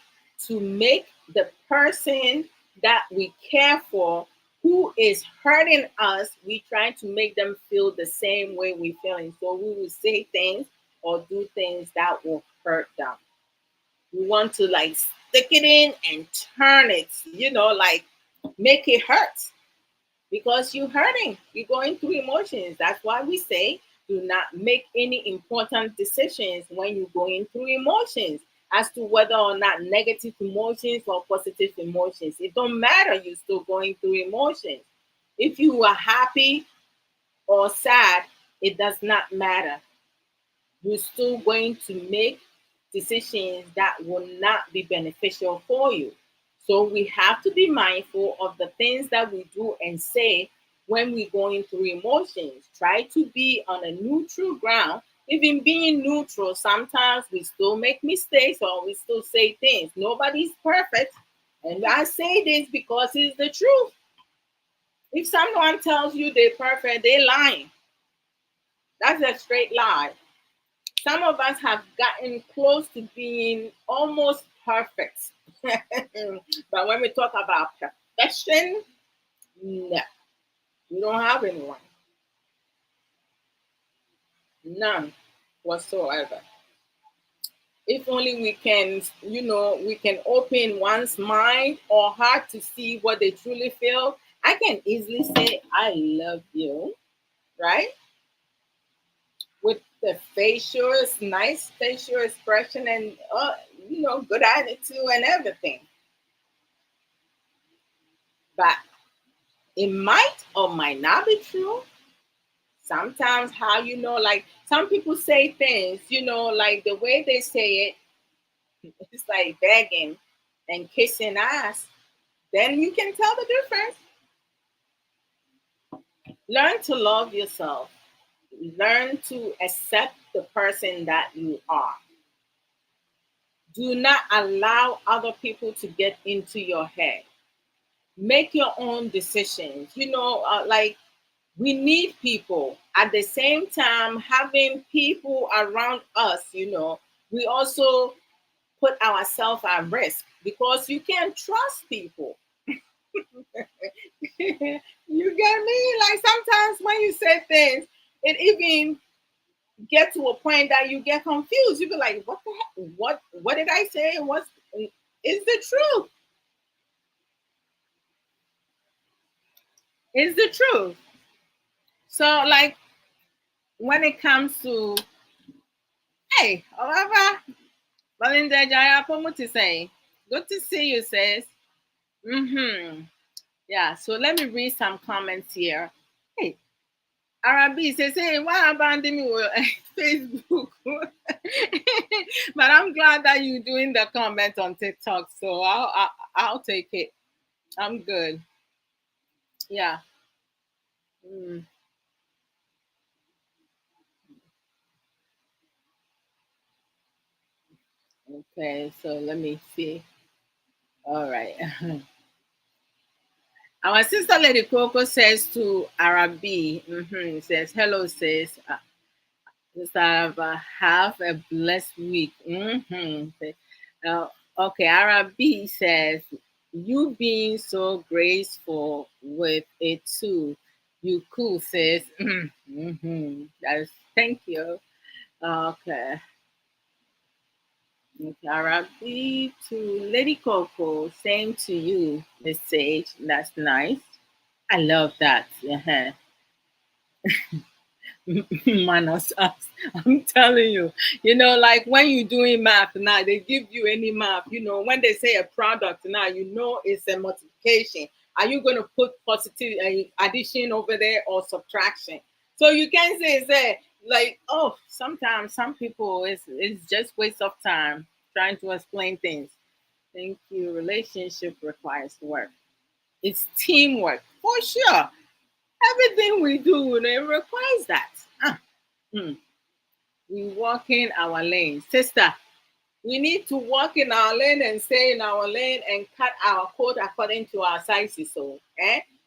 to make the person that we care for who is hurting us, we try to make them feel the same way we feeling. So we will say things or do things that will hurt them. We want to like stick it in and turn it, like make it hurt because you're hurting, you're going through emotions. That's why we say do not make any important decisions when you're going through emotions, as to whether or not negative emotions or positive emotions. It don't matter, you're still going through emotions. If you are happy or sad, it does not matter. You're still going to make decisions that will not be beneficial for you. So we have to be mindful of the things that we do and say when we're going through emotions. Try to be on a neutral ground. Even being neutral, sometimes we still make mistakes or we still say things. Nobody's perfect. And I say this because it's the truth. If someone tells you they're perfect, they're lying. That's a straight lie. Some of us have gotten close to being almost perfect. But when we talk about perfection, no, we don't have anyone. None whatsoever. If only we can, we can open one's mind or heart to see what they truly feel. I can easily say, I love you, right? With the facial, nice facial expression and, good attitude and everything. But it might or might not be true. Sometimes, how like some people say things, like the way they say it, it's like begging and kissing ass. Then you can tell the difference. Learn to love yourself. Learn to accept the person that you are. Do not allow other people to get into your head. Make your own decisions. Like we need people. At the same time, having people around us, we also put ourselves at risk because you can't trust people. You get me? Like sometimes when you say things, it even get to a point that you get confused. You be like, "What the heck? What did I say? What's is the truth? Is the truth?" So, like when it comes to, hey, however, Belinda Jaya Pomuti saying, "Good to see you," says. Yeah. So let me read some comments here. Hey, Arabi says, "Hey, why abandon me with Facebook?" But I'm glad that you're doing the comment on TikTok, so I'll take it. I'm good. Yeah. Mm, okay. So let me see. All right. Our sister Lady Coco says to Arabi, says, "Hello, sis. Just have a blessed week." Uh, okay, Arabi says, "You being so graceful with it too. You cool, sis." That's thank you. Okay. Okay, Arabi to Lady Coco, same to you, Miss Sage. That's nice. I love that. Uh-huh. Minus us. I'm telling you. Like when you're doing math now, they give you any math. When they say a product now, it's a multiplication. Are you going to put positive addition over there or subtraction? So you can say like, oh, sometimes some people it's just waste of time trying to explain things. Thank you. Relationship requires work. It's teamwork for sure. Everything we do, it requires that. Hmm. We walk in our lane. Sister, we need to walk in our lane and stay in our lane and cut our coat according to our sizes. So,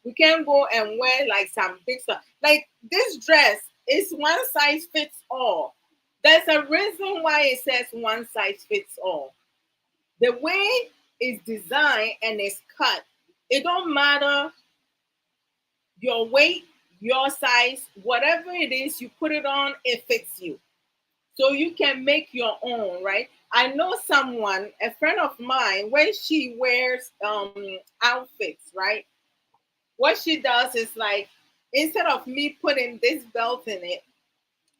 we can go and wear like some big stuff. Like this dress is one size fits all. There's a reason why it says one size fits all. The way it's designed and it's cut, it don't matter your weight, your size, whatever it is, you put it on, it fits you. So you can make your own, right? I know someone, a friend of mine, when she wears outfits, right? What she does is like, instead of me putting this belt in it,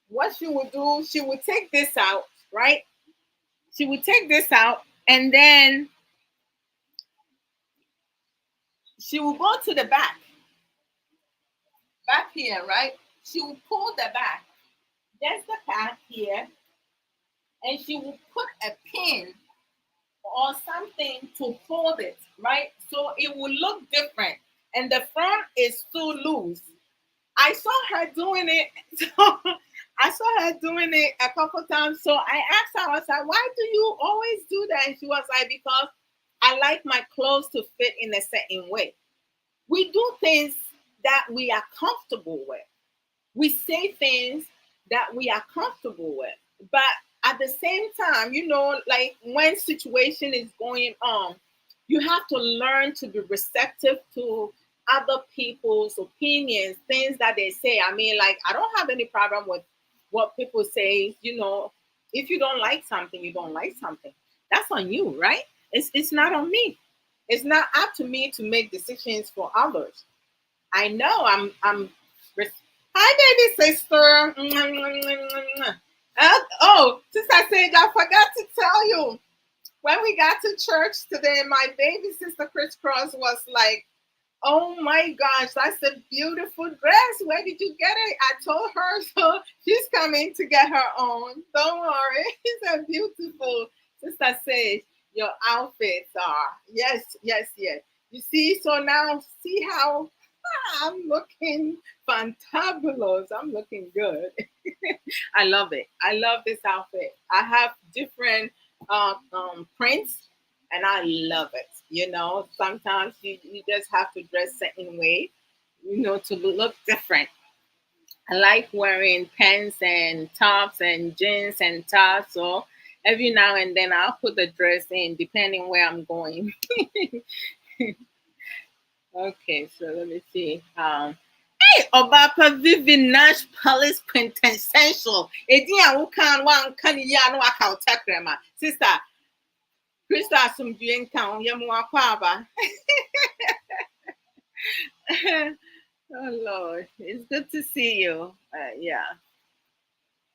what she would do, she would take this out, right? She would take this out and then she will go to the back here, right? She will pull the back, just the back here, and she will put a pin or something to fold it, right? So it will look different. And the front is too loose. I saw her doing it. So I saw her doing it a couple times. So I asked her, I was like, why do you always do that? And she was like, because I like my clothes to fit in a certain way. We do things that we are comfortable with. We say things that we are comfortable with. But at the same time, like when situation is going on, you have to learn to be receptive to other people's opinions, things that they say. I mean, like I don't have any problem with what people say. If you don't like something, you don't like something. That's on you, right? It's not on me. It's not up to me to make decisions for others. I know I'm hi baby sister. Oh, Sister Sage, I forgot to tell you. When we got to church today, my baby sister Crisscross was like, oh my gosh, that's a beautiful dress. Where did you get it? I told her, so she's coming to get her own. Don't worry. It's a beautiful. Sister Sage, your outfits are. Yes, yes, yes. You see, so now see how I'm looking fantabulous. I'm looking good. I love it. I love this outfit. I have different prints and I love it. Sometimes you just have to dress certain way, to look different. I like wearing pants and tops and jeans and tops. So every now and then I'll put the dress in depending where I'm going. Okay, so let me see. Hey, Obapa Vivi Nash Palace Quintessential. Edian Wukan one can ya no account takrama. Sister, Krista sum duyen town yamwa kwaba. Oh Lord, it's good to see you. Yeah.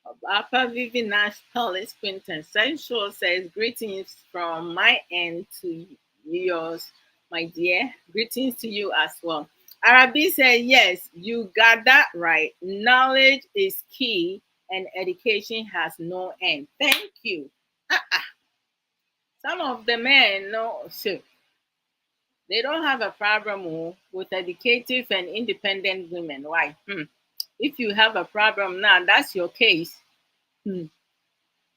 Obapa Vivi Nash Palace Quintessential says greetings from my end to yours, my dear. Greetings to you as well. Arabi said, yes, you got that right. Knowledge is key and education has no end. Thank you. Some of the men, no, so they don't have a problem with educative and independent women. Why? If you have a problem now, that's your case. Hmm.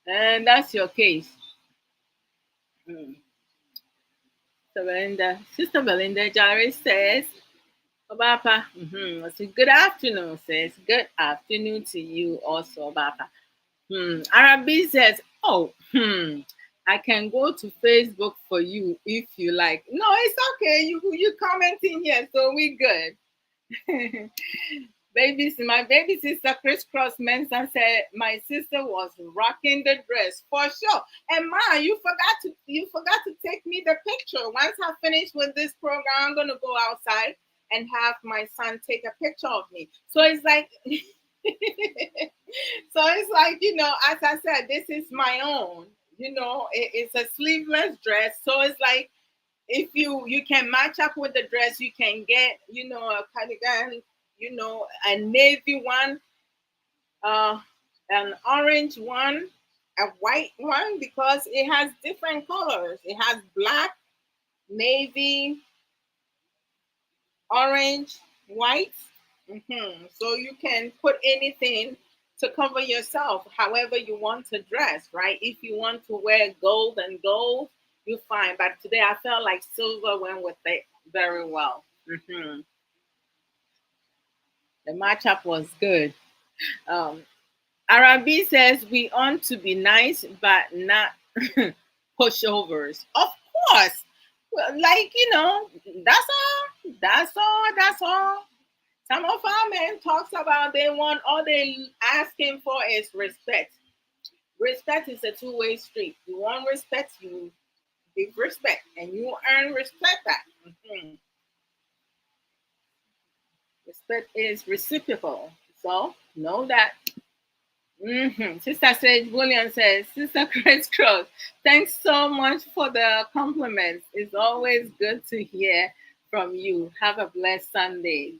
And that's your case. Hmm. So Sister Belinda Jari says, Obapa, so good afternoon, says. Good afternoon to you also, Obapa. Arabi says, oh, I can go to Facebook for you if you like. No, it's okay. You comment in here, so we good. My baby sister crisscross Mensa said my sister was rocking the dress for sure. And Ma, you forgot to take me the picture. Once I finish with this program, I'm gonna go outside and have my son take a picture of me. So it's like so it's like, as I said, this is my own. It's a sleeveless dress. So it's like if you can match up with the dress, you can get, a cardigan, a navy one, uh, an orange one, a white one, because it has different colors. It has black, navy, orange, white. So you can put anything to cover yourself, however you want to dress, right? If you want to wear gold and gold, you fine. But today I felt like silver went with it very well. The matchup was good. Um, Arabi says we ought to be nice, but not pushovers. Of course. Well, like, that's all. That's all. That's all. Some of our men talks about all they asking for is respect. Respect is a two-way street. You want respect, you give respect, and you earn respect back. Respect is reciprocal. So know that. Sister Sage Williams says, Sister Chris Cross, thanks so much for the compliments. It's always good to hear from you. Have a blessed Sunday.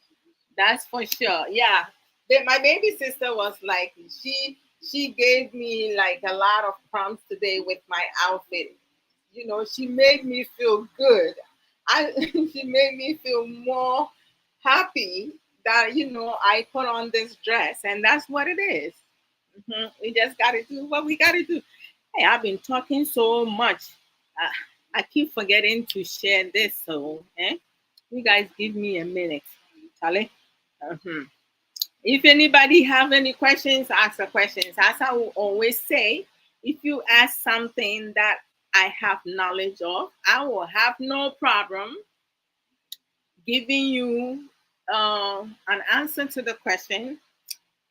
That's for sure. Yeah. My baby sister was like, she gave me like a lot of prompts today with my outfit. She made me feel good. She made me feel more happy that I put on this dress, and that's what it is. We just got to do what we got to do. Hey, I've been talking so much. I keep forgetting to share this, so you guys give me a minute, Charlie. Mhm. If anybody have any questions, ask the questions. As I will always say, if you ask something that I have knowledge of, I will have no problem giving you an answer to the question.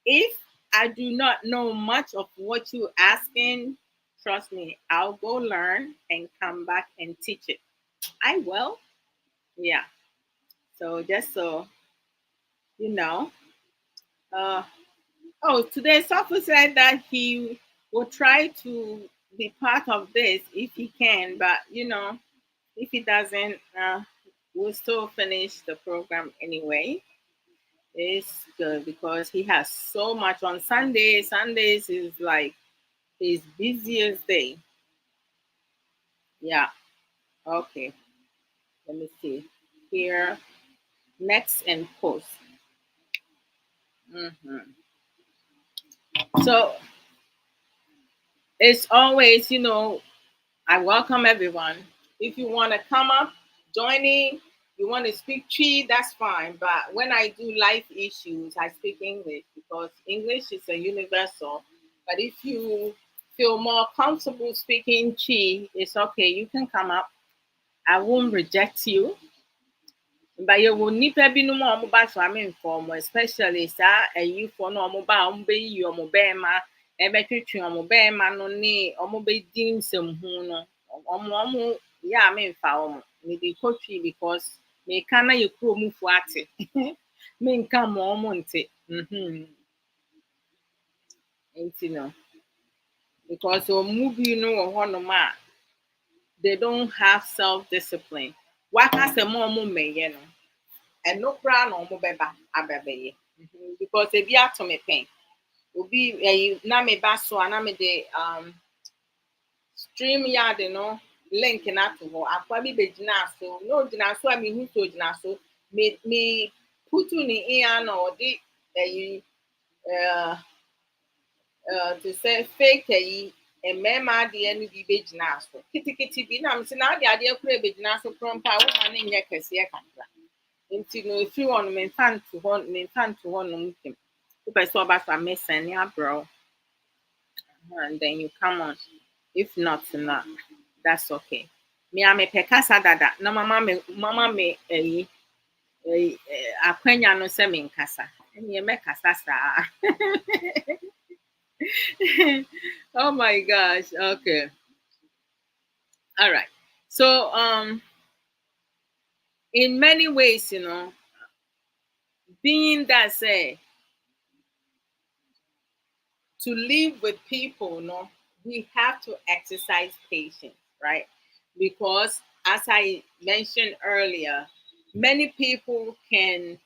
If I do not know much of what you're asking, trust me, I'll go learn and come back and teach it. I will. Yeah. So just so you know. Uh, Today Safu said that he will try to be part of this if he can, but if he doesn't, we'll still finish the program anyway. It's good because he has so much on Sundays. Sundays is like his busiest day. Yeah. Okay. Let me see. Here, next and post. hmm So it's always, I welcome everyone. If you want to come up, joining, you want to speak Chi, that's fine. But when I do life issues, I speak English because English is a universal. But if you feel more comfortable speaking Chi, it's okay. You can come up. I won't reject you. But you will nipa binom a ɔmo ba so inform, especially saa ayifoɔ no ɔmo ba a ɔmo bɛyiyi ɔmo bɛrima ɛbɛtwitwi ɔmo bɛrima no ne ɔmo bɛdi nsɛmhu no ɔmo yɛ a memfa ɔmo mede kɔtwi because meka na yɛ kuromfo ate menka ma ɔmo nte nti no because ɔmo bi no wɔ hɔnom a they don't have self-discipline waka sɛ ma ɔmo mmɛyɛ no ɛno koraa na ɔmo bɛba abɛbɛyɛ because ebi ato me pɛn obi na meba so a na mede stream yard no link na ato hɔ akoa bi bɛgyina so na ogyina so a mehu sɛ ogyina so me putu ne ear na ɔde te sɛ fake mmarima adeɛ no bi bɛgyina so kitikiti bi na mese na ade adeɛ kora bɛgyina so koro mpa a woma no nyɛ kɛseɛ kakra nti no efiri hɔ no memfa nto hɔ nom ntɛm wopɛ sɛ ɔba so a mesɛne abrɛ and then you come on if not no that's okay me a mepɛ kasa dada na mama me akwanya no sɛ menkasa Oh my gosh. Okay. All right. So in many ways, being that say to live with people, we have to exercise patience, right? Because as I mentioned earlier, many people can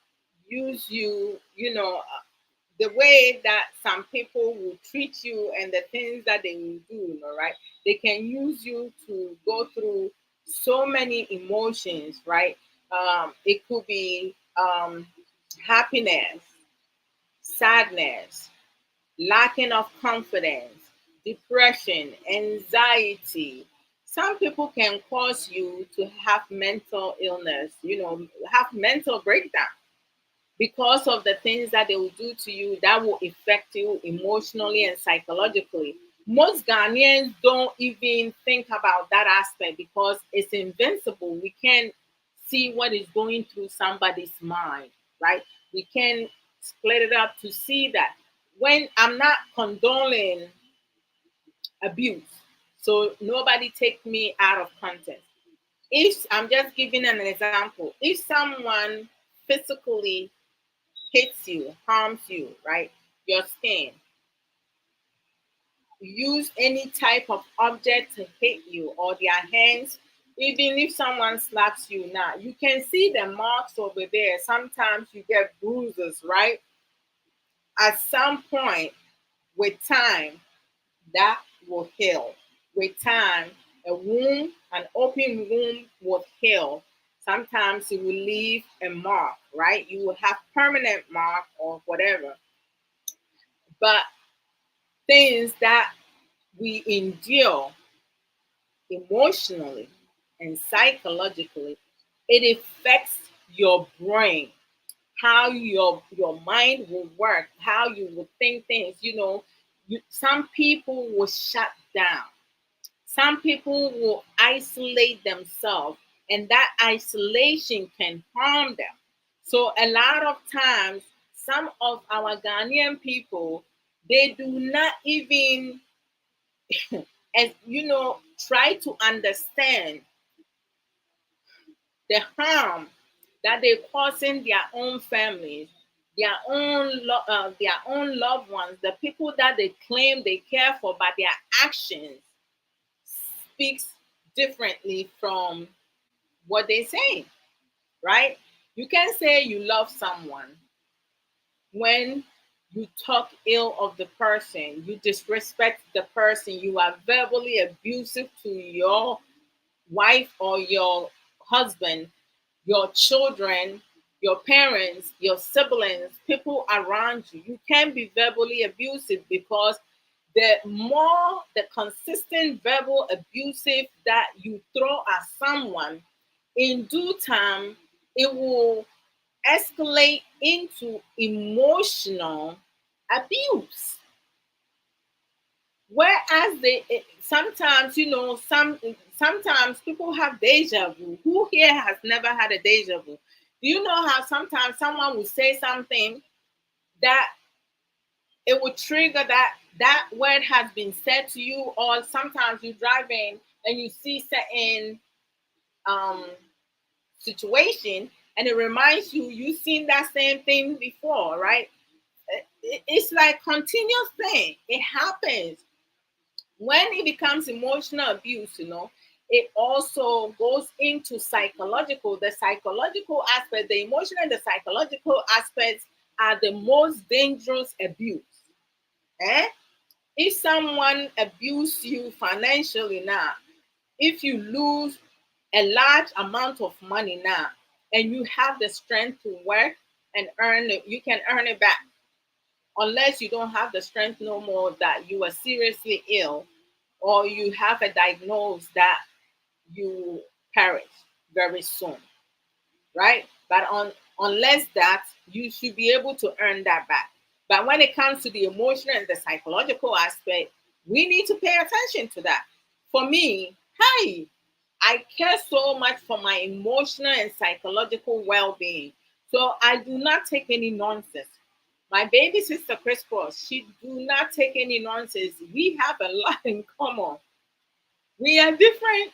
use you, the way that some people will treat you and the things that they will do, right? They can use you to go through so many emotions, right? It could be happiness, sadness, lacking of confidence, depression, anxiety. Some people can cause you to have mental illness, have mental breakdown because of the things that they will do to you that will affect you emotionally and psychologically. Most Ghanaians don't even think about that aspect because it's invincible. We can't see what is going through somebody's mind, right? We can split it up to see that. When I'm not condoning abuse, so nobody take me out of context. If I'm just giving an example, if someone physically hits you, harms you, right? Your skin, use any type of object to hit you or their hands, even if someone slaps you now, you can see the marks over there. Sometimes you get bruises, right? At some point with time, that will heal. With time, a wound, an open wound will heal. Sometimes it will leave a mark, right? You will have permanent mark or whatever. But things that we endure emotionally and psychologically, it affects your brain, how your mind will work, how you will think things. Some people will shut down. Some people will isolate themselves, and that isolation can harm them. So a lot of times, some of our Ghanaian people, they do not even as try to understand the harm that they're causing their own families, their own loved ones, the people that they claim they care for, but their actions speaks differently from what they say, right? You can say you love someone when you talk ill of the person, you disrespect the person, you are verbally abusive to your wife or your husband, your children, your parents, your siblings, people around you. You can be verbally abusive because the consistent verbal abusive that you throw at someone, in due time, it will escalate into emotional abuse. Whereas sometimes sometimes people have deja vu. Who here has never had a deja vu? Do you know how sometimes someone will say something that it would trigger that word has been said to you, or sometimes you drive in and you see certain um situation and it reminds you've seen that same thing before, right? It's like continuous thing. It happens. When it becomes emotional abuse, it also goes into psychological. The psychological aspect, the emotional and the psychological aspects are the most dangerous abuse. Eh? If someone abuse you financially now, if you lose a large amount of money now and you have the strength to work and earn it, you can earn it back. Unless you don't have the strength no more, that you are seriously ill or you have a diagnosis that you perish very soon, right? But unless that, you should be able to earn that back. But when it comes to the emotional and the psychological aspect, we need to pay attention to that. For me, hey, I care so much for my emotional and psychological well being. So I do not take any nonsense. My baby sister Chris Cross, she do not take any nonsense. We have a lot in common. We are different.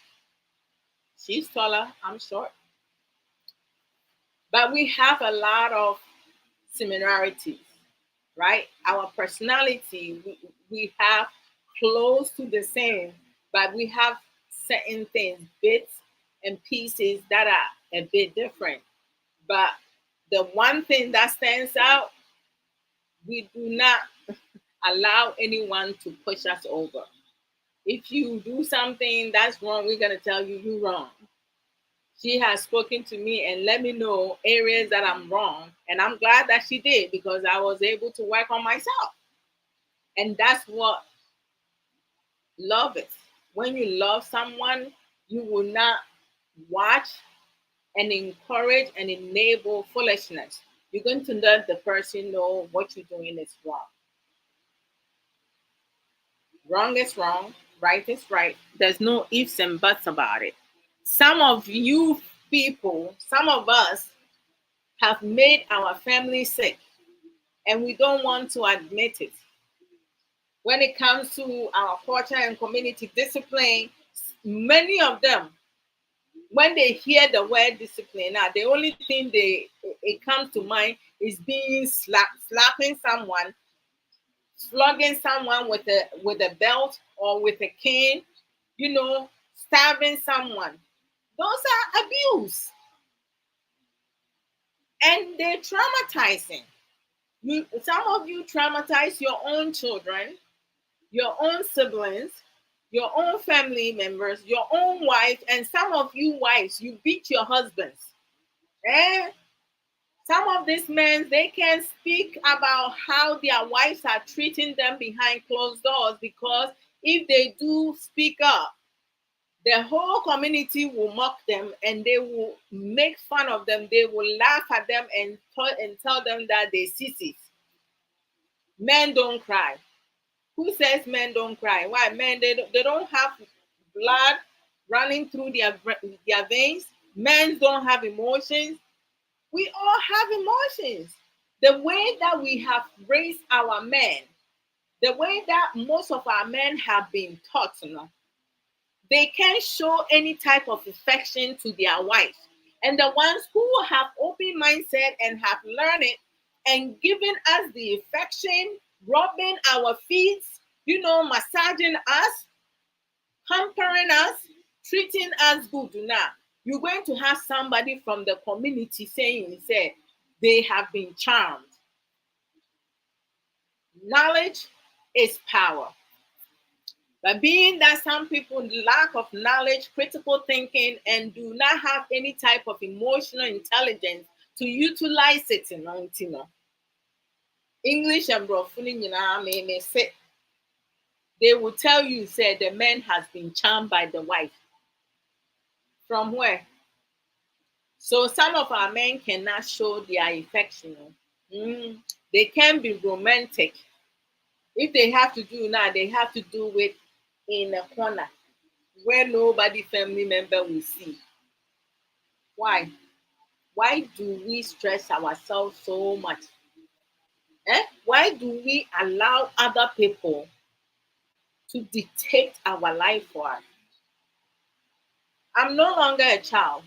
She's taller, I'm short. But we have a lot of similarities, right? Our personality, we have close to the same, but we have certain things, bits and pieces that are a bit different. But the one thing that stands out, we do not allow anyone to push us over. If you do something that's wrong, we're going to tell you you're wrong. She has spoken to me and let me know areas that I'm wrong. And I'm glad that she did because I was able to work on myself. And that's what love is. When you love someone, you will not watch and encourage and enable foolishness. You're going to let the person know what you're doing is wrong. Wrong is wrong, right is right. There's no ifs and buts about it. Some of you people, some of us have made our family sick and we don't want to admit it. When it comes to our culture and community discipline, many of them, when they hear the word discipline, now the only thing they it comes to mind is being slapping someone, flogging someone with a belt or with a cane, stabbing someone. Those are abuse, and they're traumatizing. Some of you traumatize your own children, your own siblings, your own family members, your own wife, and some of you wives, you beat your husbands. Eh? Some of these men, they can speak about how their wives are treating them behind closed doors because if they do speak up, the whole community will mock them and they will make fun of them. They will laugh at them and tell them that they sissies. Men don't cry. Who says men don't cry? Why? Men, they don't have blood running through their veins. Men don't have emotions. We all have emotions. The way that we have raised our men, the way that most of our men have been taught, they can't show any type of affection to their wives. And the ones who have open mindset and have learned it and given us the affection, rubbing our feet, massaging us, pampering us, treating us good now. You're going to have somebody from the community saying, they have been charmed. Knowledge is power. But being that some people lack of knowledge, critical thinking, and do not have any type of emotional intelligence to utilize it, English and Brofuni, may say, they will tell you, say, the man has been charmed by the wife. From where? So some of our men cannot show their affection. They can be romantic. If they have to do now, they have to do it in a corner where nobody family member will see. Why? Why do we stress ourselves so much? Why do we allow other people to dictate our life for us? I'm no longer a child.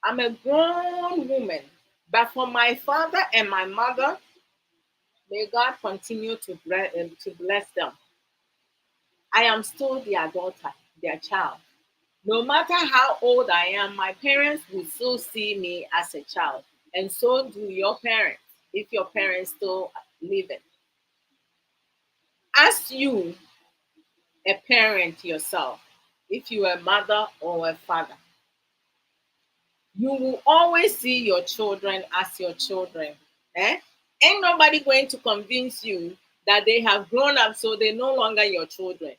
I'm a grown woman. But for my father and my mother, may God continue to bless them. I am still their daughter, their child. No matter how old I am, my parents will still see me as a child. And so do your parents, if your parents still living. Ask you, a parent yourself, if you're a mother or a father, you will always see your children as your children. Ain't nobody going to convince you that they have grown up so they're no longer your children.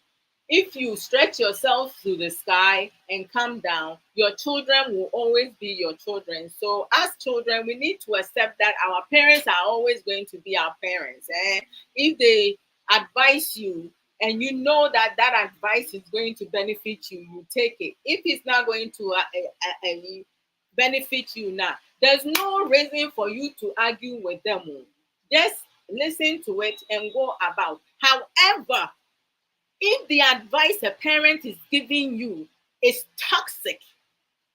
If you stretch yourself to the sky and come down, your children will always be your children. So as children, we need to accept that our parents are always going to be our parents. If they advise you and you know that that advice is going to benefit you, you take it. If it's not going to benefit you now, there's no reason for you to argue with them. Just listen to it and go about. However, if the advice a parent is giving you is toxic,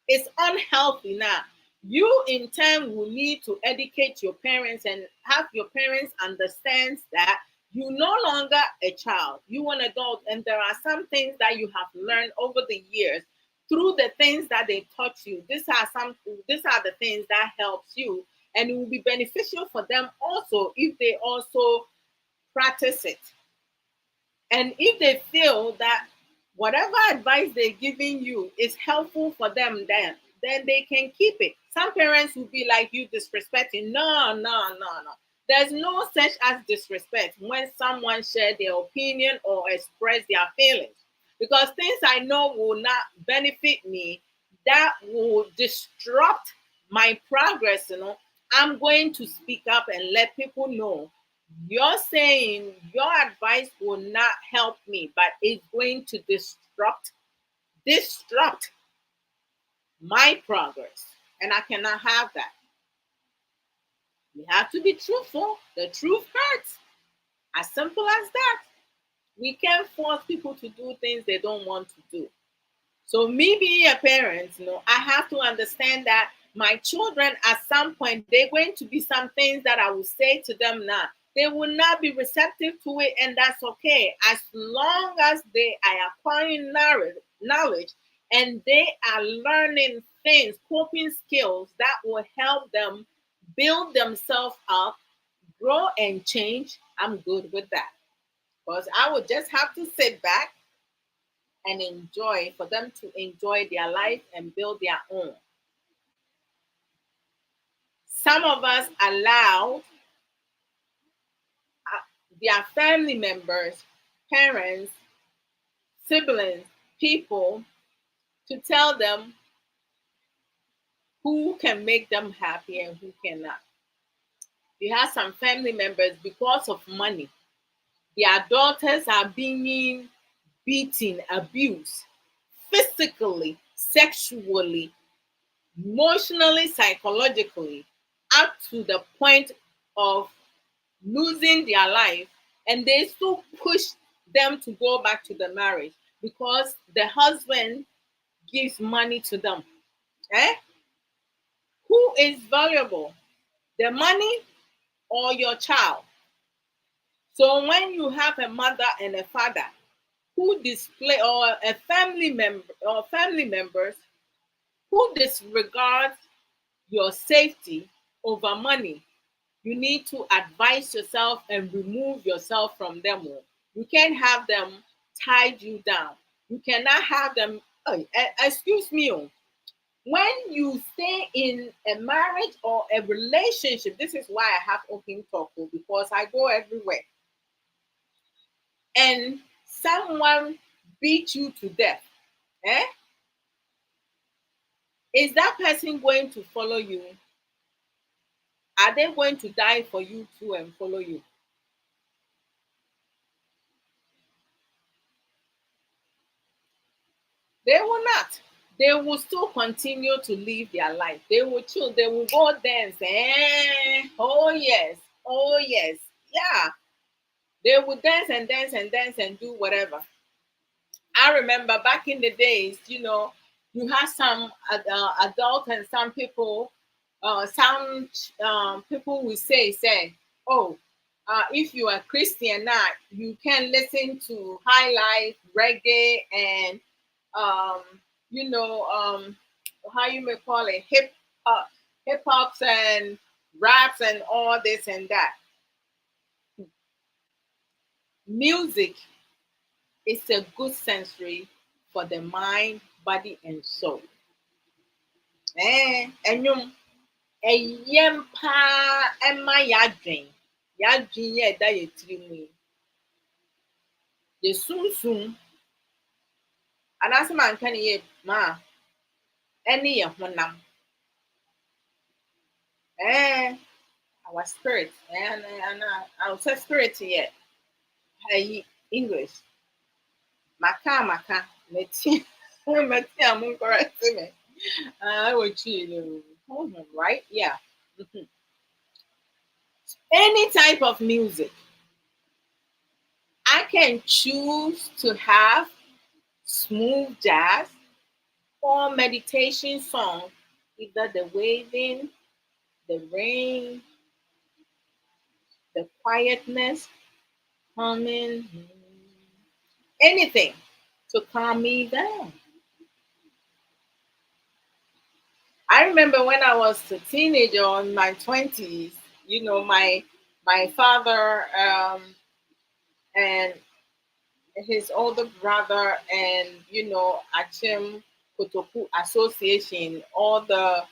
it's unhealthy now, you in turn will need to educate your parents and have your parents understand that you're no longer a child, you an adult, and there are some things that you have learned over the years through the things that they taught you. These are the things that helps you, and it will be beneficial for them also if they also practice it. And if they feel that whatever advice they're giving you is helpful for them, then they can keep it. Some parents will be like, you disrespecting. No, no, no, no. There's no such as disrespect when someone share their opinion or express their feelings. Because things I know will not benefit me, that will disrupt my progress, I'm going to speak up and let people know you're saying your advice will not help me, but it's going to disrupt my progress. And I cannot have that. We have to be truthful. The truth hurts. As simple as that. We can't force people to do things they don't want to do. So me being a parent, I have to understand that my children at some point, they're going to be some things that I will say to them now. They will not be receptive to it, and that's okay. As long as they are acquiring knowledge and they are learning things, coping skills that will help them build themselves up, grow and change, I'm good with that. Because I would just have to sit back and enjoy, for them to enjoy their life and build their own. Some of us allow their family members, parents, siblings, people to tell them who can make them happy and who cannot. You have some family members, because of money, their daughters are being beaten, abused, physically, sexually, emotionally, psychologically, up to the point of losing their life, and they still push them to go back to the marriage because the husband gives money to them. Eh? Who is valuable, the money or your child? So when you have a mother and a father who display, or a family member or family members who disregard your safety over money, you need to advise yourself and remove yourself from them. You can't have them tied you down. You cannot have them. Oh, excuse me. When you stay in a marriage or a relationship, this is why I have open talk, because I go everywhere. And someone beat you to death. Eh? Is that person going to follow you? Are they going to die for you too and follow you? They will not. They will still continue to live their life. They will chill. They will go dance. Oh yes. Oh yes. Yeah. They will dance and dance and dance and do whatever. I remember back in the days, you have some adult and some people, some people will say, oh, if you are Christian now, you can listen to high life, reggae, and um, how you may call it, hip hops and raps and all this and that. Music is a good sensory for the mind, body, and soul. Ɛnwom ɛyɛ paa ɛma yɛadwen yɛ ɛda yɛ tiri mu yi. Yɛsunsum anaasɛ manka ne yie ma a, ɛne yɛ honam. Our spirit, and I would say spirit yɛ English. Maka, meti, meti a correct me. I would chill, right? Yeah. Mhm. Any type of music. I can choose to have smooth jazz or meditation song, either the waving, the rain, the quietness, humming, anything to calm me down. I remember when I was a teenager in my 20s, my father and his older brother and Achim Kotoku Association, all the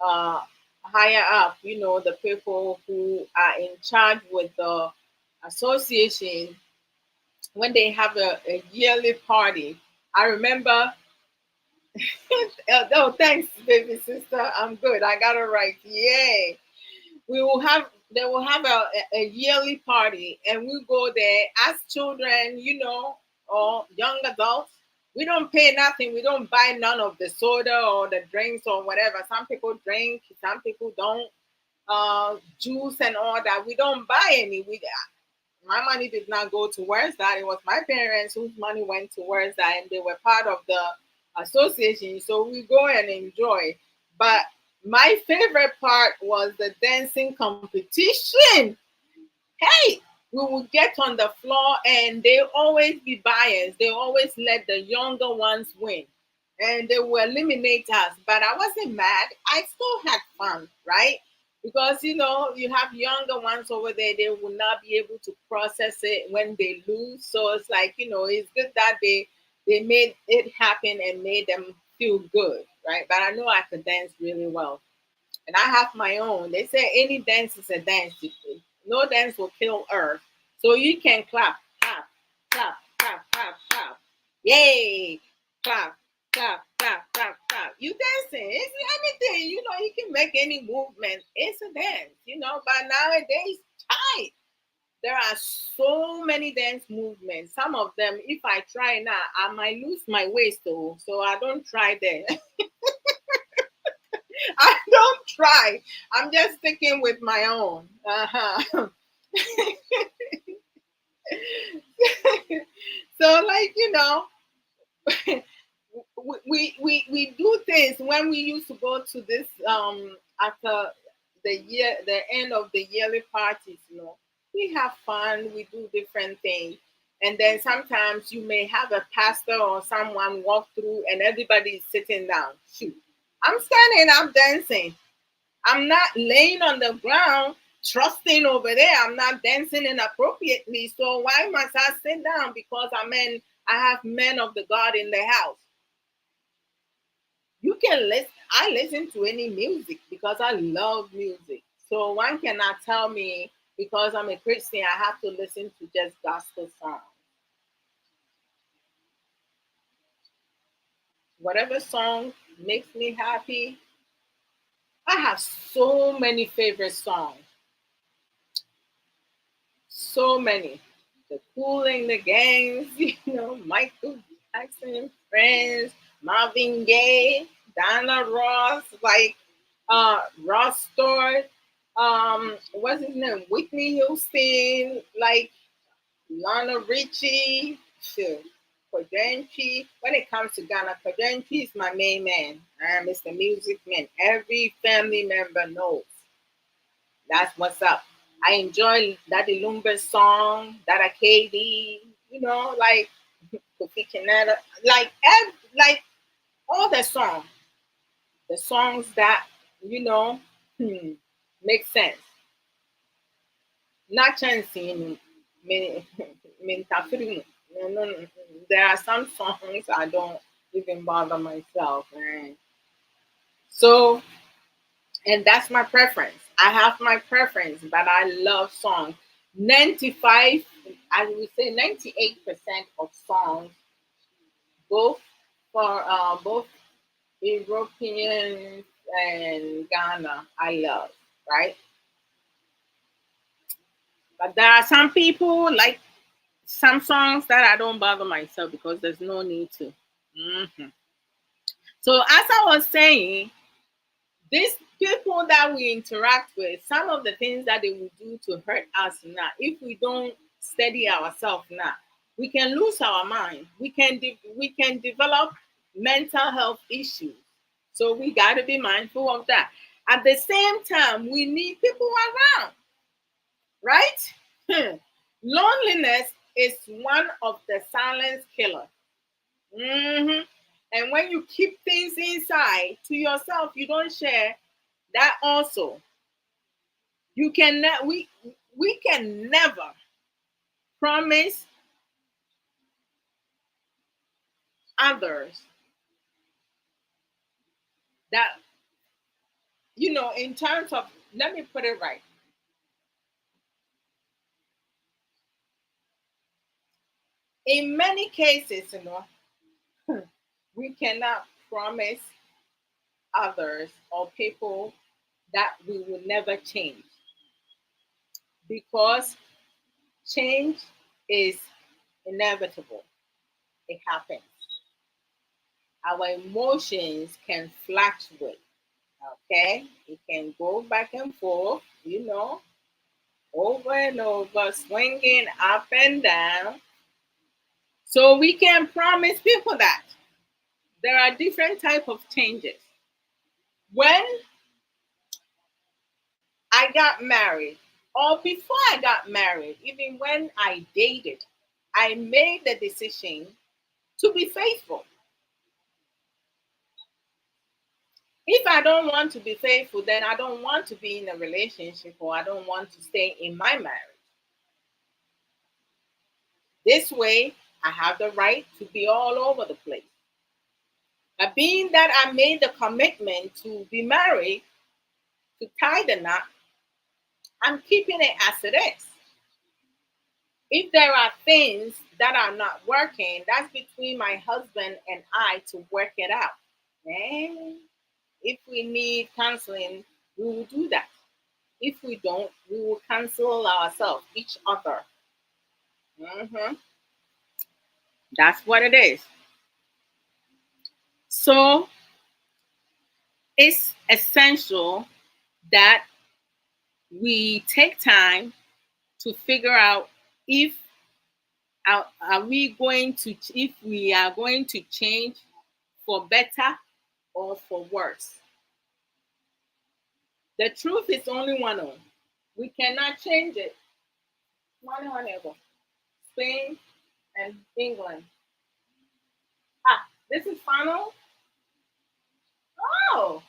uh, higher up, the people who are in charge with the association, when they have a yearly party. I remember, oh, thanks, baby sister. I'm good. I got it right. Yay. They will have a yearly party, and we go there as children, or young adults. We don't pay nothing. We don't buy none of the soda or the drinks or whatever. Some people drink, some people don't. Juice and all that. We don't buy any. My money did not go towards that. It was my parents whose money went towards that, and they were part of the association. So we go and enjoy. But my favorite part was the dancing competition. Hey, we would get on the floor, and they always be biased. They always let the younger ones win, and they will eliminate us. But I wasn't mad. I still had fun, right? Because you have younger ones over there. They will not be able to process it when they lose. So it's like it's good that they made it happen and made them feel good, right? But I know I could dance really well, and I have my own. They say any dance is a dance. No dance will kill earth. So you can clap, clap, clap, clap, clap, clap. Yay! Clap, clap, clap, clap, clap. You dancing. It's anything. You can make any movement. It's a dance, But nowadays, tight. There are so many dance movements. Some of them, if I try now, I might lose my waist though. So I don't try there. I don't try. I'm just sticking with my own. Uh-huh. So like we do things when we used to go to this after the end of the yearly parties. We have fun, we do different things, and then sometimes you may have a pastor or someone walk through and everybody is sitting down. Shoot, I'm standing up dancing. I'm not laying on the ground trusting over there. I'm not dancing inappropriately. So why must I sit down? Because I have men of the God in the house. You can listen. I listen to any music because I love music. So one cannot tell me because I'm a Christian I have to listen to just gospel songs. Whatever song makes me happy. I have so many favorite songs. So many. The Cool and the Gangs, Michael Jackson, Friends, Marvin Gaye, Donna Ross, like Ross Stewart, what's his name? Whitney Houston, like Lana Richie, sure. Kodenchi. When it comes to Ghana, Kodenchi is my main man. Mr. Music Man. Every family member knows. That's what's up. I enjoy Daddy Lumber's song, Dada KD, like Kofi Kinetta, like all the songs that you know hmm, make sense. Not chancing me, no, no, no. There are some songs I don't even bother myself, and so and that's my preference. I have my preference, but I love songs. 95, I would say 98% of songs, both for both European and Ghana, I love, right? But there are some people like some songs that I don't bother myself because there's no need to. Mhm. So as I was saying, These people that we interact with, some of the things that they will do to hurt us now, if we don't steady ourselves now, we can lose our mind. We can develop mental health issues. So we got to be mindful of that. At the same time, we need people around, right? Loneliness is one of the silent killers. Mhm. And when you keep things inside to yourself, you don't share that also. You can we can never promise others that, in terms of, let me put it right. In many cases, we cannot promise others or people that we will never change, because change is inevitable. It happens. Our emotions can fluctuate. Okay, it can go back and forth, over and over, swinging up and down. So we can promise people that there are different type of changes. When I got married, or before I got married, even when I dated, I made the decision to be faithful. If I don't want to be faithful, then I don't want to be in a relationship, or I don't want to stay in my marriage. This way, I have the right to be all over the place. But being that I made the commitment to be married, to tie the knot, I'm keeping it as it is. If there are things that are not working, that's between my husband and I to work it out. And if we need counseling, we will do that. If we don't, we will cancel ourselves, each other. Mhm. That's what it is. So it's essential that we take time to figure out if are we going to, if we are going to change for better or for worse. The truth is only one of. We cannot change it. One. Spain and England. This is final. Oh,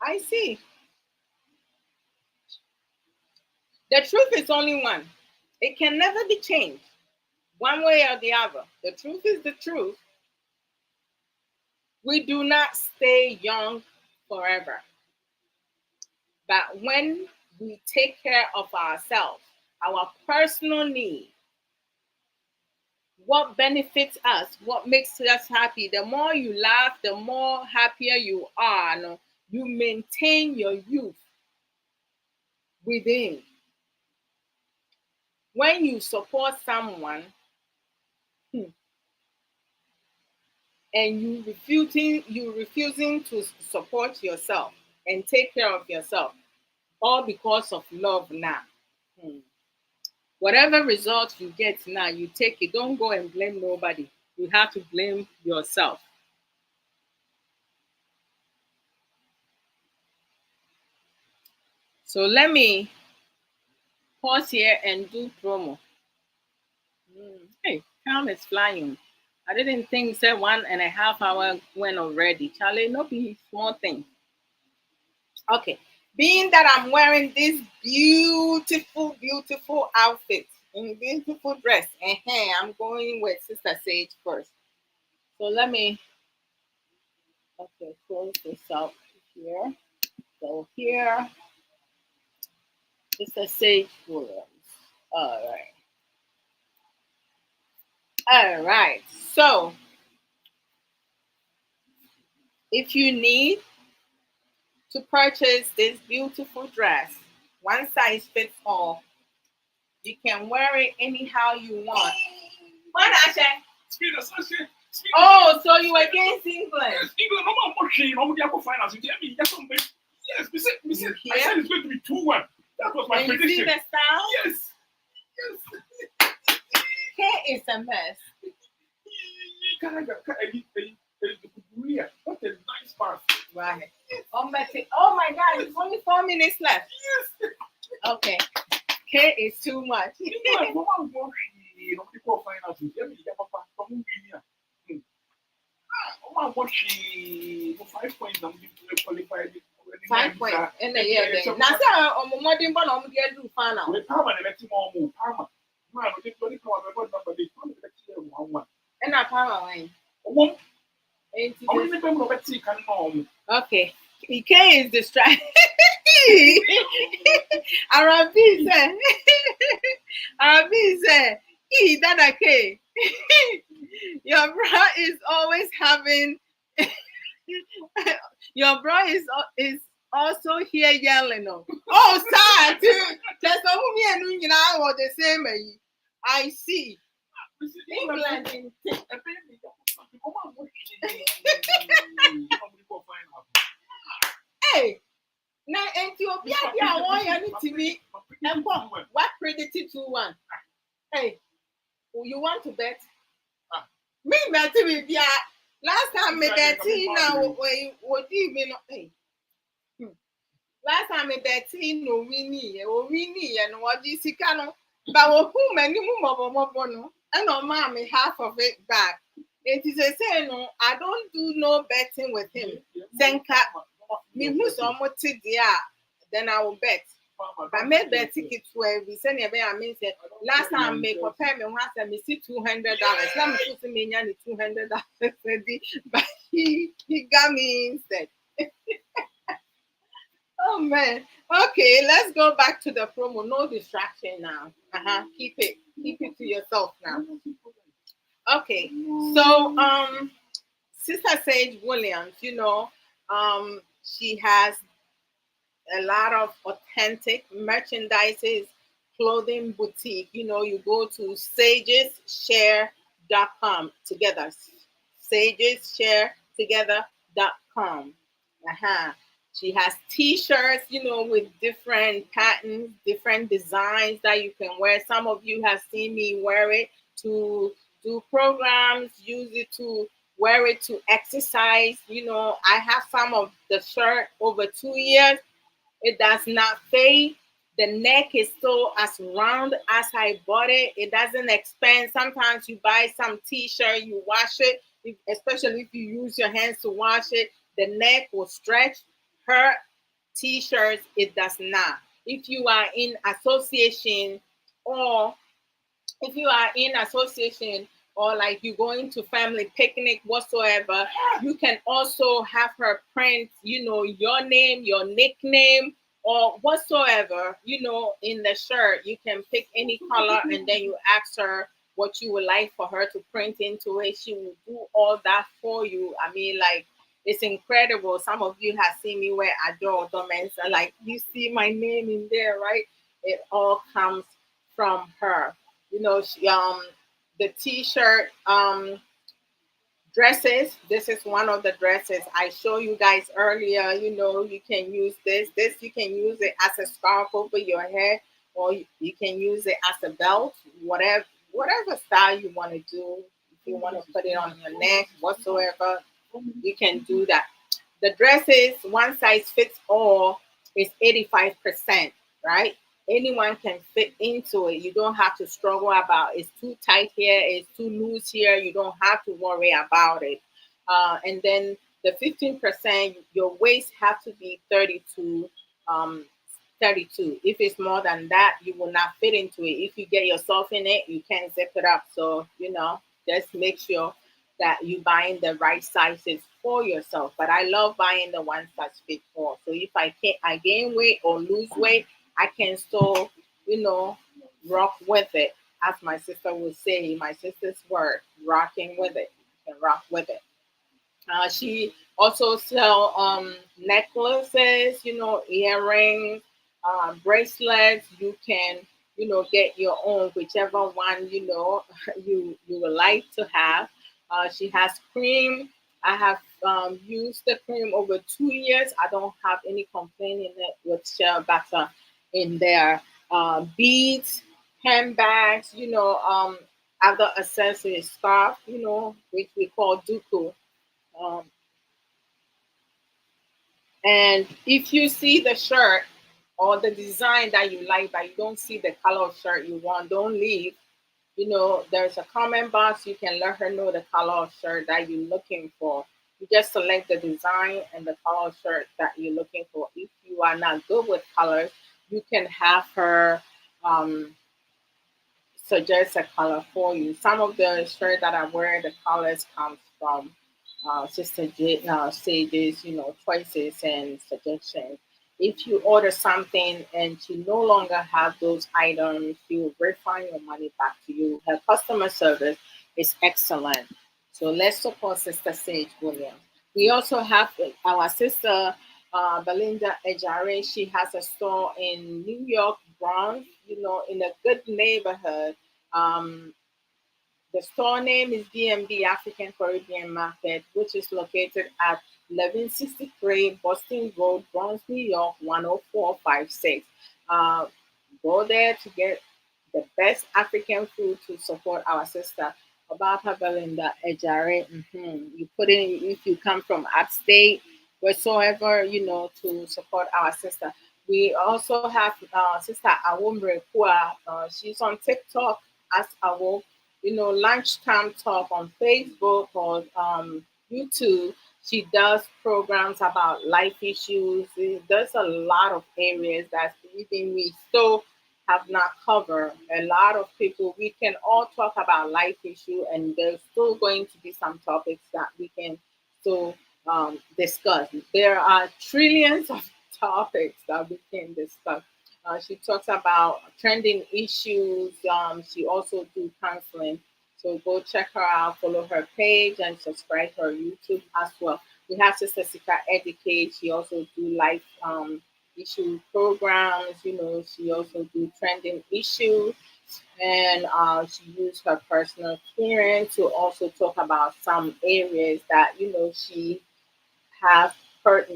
I see. The truth is only one. It can never be changed, one way or the other. The truth is the truth. We do not stay young forever. But when we take care of ourselves, our personal need, what benefits us, what makes us happy, the more you laugh, the more happier you are. No? You maintain your youth within. When you support someone, and you refusing to support yourself and take care of yourself, all because of love now. Hmm. Whatever result you get now, you take it. Don't go and blame nobody. You have to blame yourself. So let me pause here and do promo. Hey, time is flying. I didn't think say 1.5 hour went already. Charlie, no be small thing. Okay. Being that I'm wearing this beautiful, beautiful outfit in beautiful dress, I'm going with Sister Sage first. So let me, okay, close this up here. So here, Sister Sage Williams. All right. All right. So if you need to purchase this beautiful dress, one size fits all, you can wear it anyhow you want. What, Asha? Oh, so you against England? she no finals. Yes, we said I said it's going to be 2-1. That was my prediction. You see the style? Yes. K is a mess. What a nice pass. Right. Oh my God, it's only 4 minutes left. Yes. Okay. K is too much. Qualified. 5 points in the year. Now, sir, on the modern one, I'm going to do final. And I power line. Okay. K is distracted. Arabi said, E, that K. Your bro is always having. Your bro is also here yelling. Oh, sad. Just me and you know the same. I see. England. Hey, now Ethiopia, I want you to me. What predicted 2-1? Hey, you want to bet? Me betting with ya. Last time me betting now, what even? Hey, last time me betting no winnie, and what you see cano. But who many more and no mommy half of it back. It is a say no, I don't do no betting with him. Then me who's almost then I will bet. But I made the ticket where we send a I mean said last time I make a payment once I see $200. Let me put me $200. But he got me instead. Oh man. Okay, let's go back to the promo. No distraction now. Keep it to yourself now. Okay. So Sister Sage Williams, she has a lot of authentic merchandises, clothing boutique. You go to sageshare.com together. Sageshare.com. She has t-shirts, with different patterns, different designs that you can wear. Some of you have seen me wear it to do programs, use it to wear it to exercise. I have some of the shirt over 2 years. It does not fade. The neck is still as round as I bought it. It doesn't expand. Sometimes you buy some t-shirt, you wash it, especially if you use your hands to wash it, the neck will stretch. Her t-shirts, it does not. If you are in association or like you going to family picnic whatsoever, you can also have her print, your name, your nickname, or whatsoever, in the shirt. You can pick any color and then you ask her what you would like for her to print into it. She will do all that for you. I mean, like, it's incredible. Some of you have seen me wear Adwoa Odo, and like, you see my name in there, right? It all comes from her. The t-shirt dresses. This is one of the dresses I showed you guys earlier. You can use this. You can use it as a scarf over your head, or you can use it as a belt. Whatever style you want to do. If you want to put it on your neck, whatsoever, you can do that. The dresses, one size fits all, is 85%, right? Anyone can fit into it. You don't have to struggle about it's too tight here, it's too loose here. You don't have to worry about it. And then the 15%, your waist have to be 32. 32. If it's more than that, you will not fit into it. If you get yourself in it, you can't zip it up. So, just make sure that you buying the right sizes for yourself. But I love buying the one size fit all. So if I gain weight or lose weight, I can still, rock with it. As my sister would say, my sister's word, rocking with it. You can rock with it. She also sell necklaces, earrings, bracelets. You can, get your own, whichever one, you would like to have. She has cream. I have used the cream over 2 years. I don't have any complaint in it with shea butter in there. Beads, handbags, other accessories, scarf, which we call duku. Um, and if you see the shirt or the design that you like, but you don't see the color of shirt you want, don't leave. There's a comment box. You can let her know the color of shirt that you're looking for. You just select the design and the color of shirt that you're looking for. If you are not good with colors, you can have her um, suggest a color for you. Some of the shirts that I wear, the colors come from Sage's, choices and suggestions. If you order something and she no longer have those items, she will refund your money back to you. Her customer service is excellent. So let's support Sister Sage Williams. We also have our sister Belinda Ejare. She has a store in New York, Bronx, in a good neighborhood. Um, the store name is DMB African Caribbean Market, which is located at 1163 Boston Road, Bronx, New York, 10456. Uh, Go there to get the best African food to support our sister. About her Belinda Ejare. You put in, if you come from upstate, whatsoever, to support our sister. We also have Sister Awombre Kua. She's on TikTok as Awo, lunchtime talk on Facebook or YouTube. She does programs about life issues. There's a lot of areas that even we still have not covered. A lot of people, we can all talk about life issue, and there's still going to be some topics that we can still discuss. There are trillions of topics that we can discuss. She talks about trending issues. She also do counseling. So go check her out, follow her page, and subscribe to her YouTube as well. We have Sister Sika Educate. She also do life issue programs. She also do trending issues, and she used her personal experience to also talk about some areas that she have heard,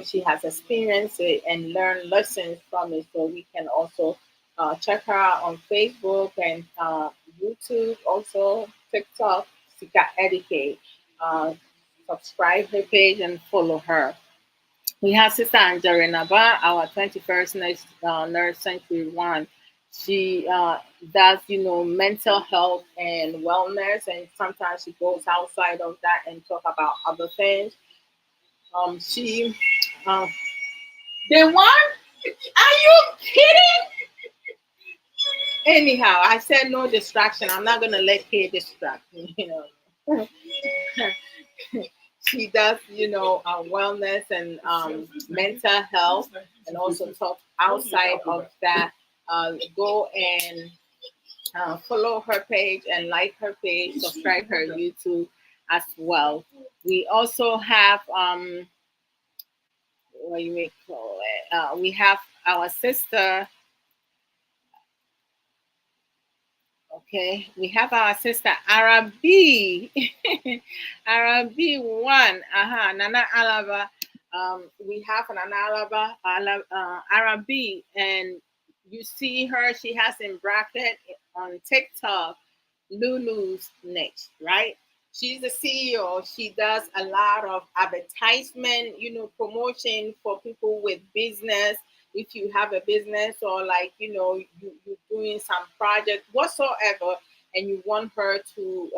she has experienced it and learned lessons from it. So we can also check her out on Facebook and YouTube, also TikTok, Sika Educate. Uh, Subscribe her page and follow her. We have Sister Angelina Ba, our 21st nurse century one. She does, mental health and wellness, and sometimes she goes outside of that and talk about other things. She, um, the one, are you kidding? Anyhow, I said no distraction. I'm not gonna let Kay distract me. She does, wellness and mental health, and also talk outside of that. Go and follow her page and like her page, subscribe her YouTube as well. We also have what you may call it. We have our sister. Okay, we have our sister Arabi. Arabi one. Nana Alaba. We have Nana Alaba, Arabi, and you see her. She has in bracket on TikTok Lulu's Next, right? She's the CEO. She does a lot of advertisement, promotion for people with business. If you have a business, or like, you're doing some project whatsoever, and you want her to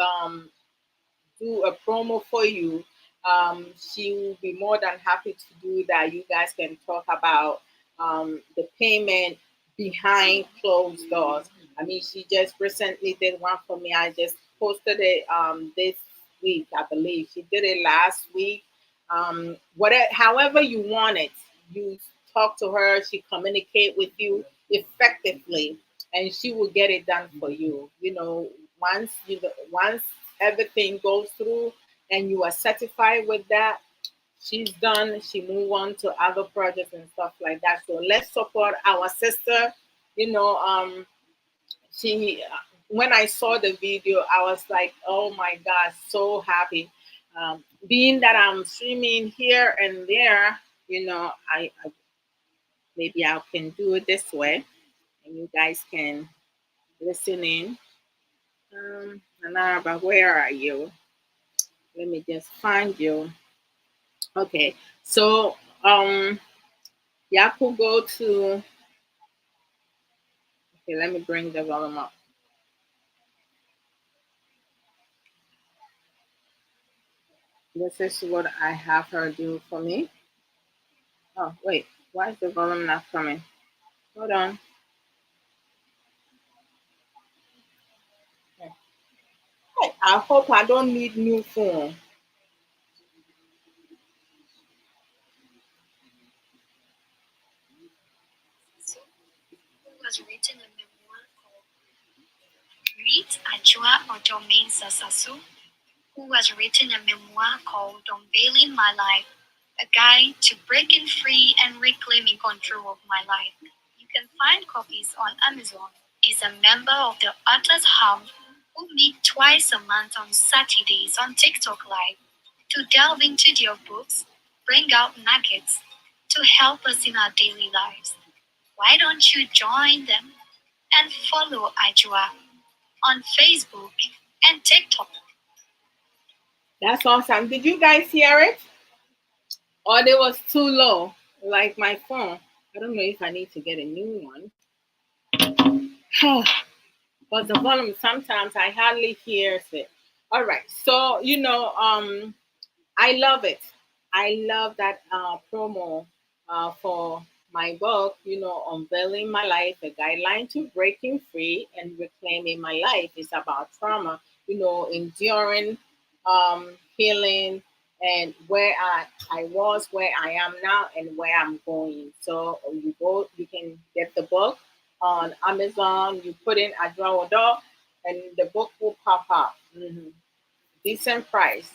do a promo for you, she will be more than happy to do that. You guys can talk about the payment behind closed doors. I mean, she just recently did one for me. I just posted it this week, I believe. She did it last week. Whatever, however you want it, you talk to her. She communicate with you effectively, and she will get it done for you. Once everything goes through and you are certified with that, she's done. She move on to other projects and stuff like that. So let's support our sister. You know, she when I saw the video, I was like, oh my god, so happy. Being that I'm streaming here and there, I maybe I can do it this way, and you guys can listen in. Anara, where are you? Let me just find you. Okay, so y'all could go to. Okay, let me bring the volume up. This is what I have her do for me. Oh wait, why is the volume not coming? Hold on. Okay. Hey, I hope I don't need new phone. Who has written a memoir called Read Adwoa Odo Sasasu, who has written a memoir called Unveiling My Life, a guide to breaking free and reclaiming control of my life. You can find copies on Amazon. Is a member of the Authors Hub who meet twice a month on Saturdays on TikTok Live to delve into their books, bring out nuggets to help us in our daily lives. Why don't you join them and follow Adwoa on Facebook and TikTok? That's awesome. Did you guys hear it? Or it was too low, like my phone. I don't know if I need to get a new one. But the volume sometimes I hardly hears it. All right, so I love it. I love that promo for my book, Unveiling My Life, a guideline to breaking free and reclaiming my life. It's about trauma, enduring, healing, and where I was, where I am now, and where I'm going. So you can get the book on Amazon. You put in Adwoa Odo, and the book will pop up. Decent price,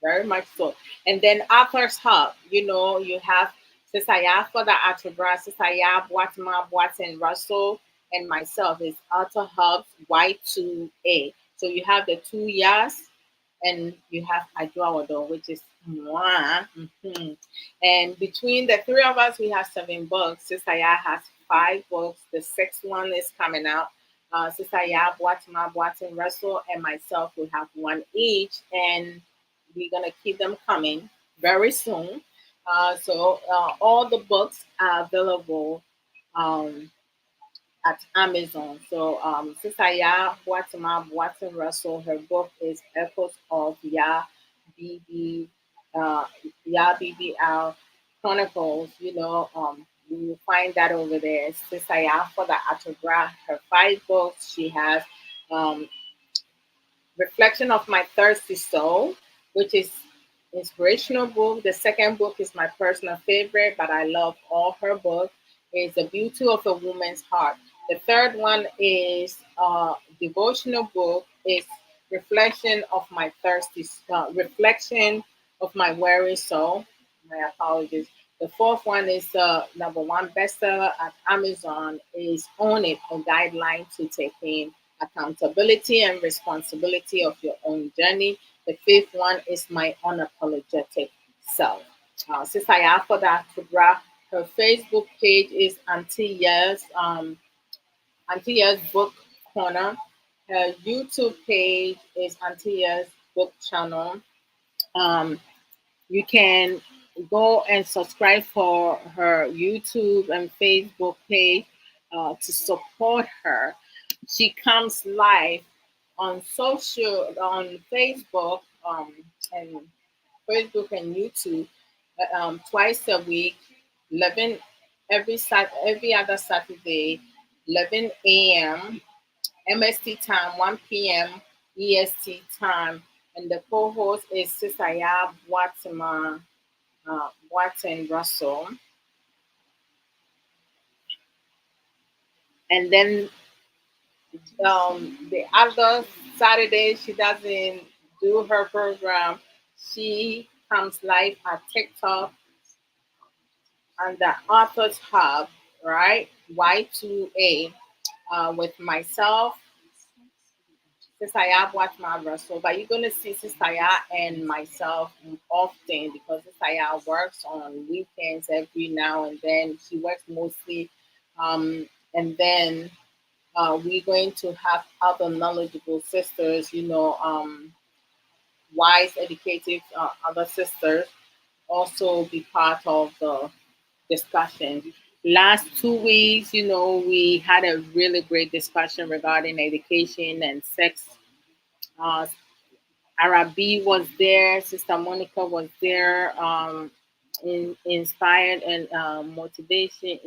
very much so. And then Authors Hub, you have Sister for the Atubra, Sister Boatma, Boatin Russell, and myself is Author Hub Y2A. So you have the two years, and you have Adwoa Odo, which is moi. And between the three of us, we have 7 books. Sister has 5 books. The sixth one is coming out. Sister Boatma, Boatin Russell, and myself will have one each. And we're gonna keep them coming very soon. So all the books are available um, at Amazon. So Sister Watson Russell, her book is Echoes of BB uh, BBL Chronicles. You will find that over there. Sister for the Autograph, her 5 books. She has um, Reflection of My Thirsty Soul, which is inspirational book. The second book is my personal favorite, but I love all her books. It's The Beauty of a Woman's Heart. The third one is devotional book. It's Reflection of My Weary Soul. My apologies. The fourth one is #1 bestseller at Amazon is Own It, a guideline to taking accountability and responsibility of your own journey. The fifth one is My Unapologetic Self. Sister Yafoda Kubra, her Facebook page is Auntie Years Book Corner. Her YouTube page is Auntie Years Book Channel. Um, you can go and subscribe for her YouTube and Facebook page to support her. She comes live on and Facebook and YouTube twice a week, 11 every other Saturday, 11 a.m. MST time, 1 p.m. EST time, and the co-host is Sisaya Watson Russell. And then the other Saturday she doesn't do her program. She comes live at TikTok on the Authors Hub, right? Y2A with myself Sister Ya watch my wrestle, but you're gonna see Sister Ya and myself often because Sister Ya works on weekends every now and then. She works mostly, and then we're going to have other knowledgeable sisters, wise, educated other sisters also be part of the discussion. Last 2 weeks, we had a really great discussion regarding education and sex. Uh, Arabi was there, Sister Monica was there, inspired and motivation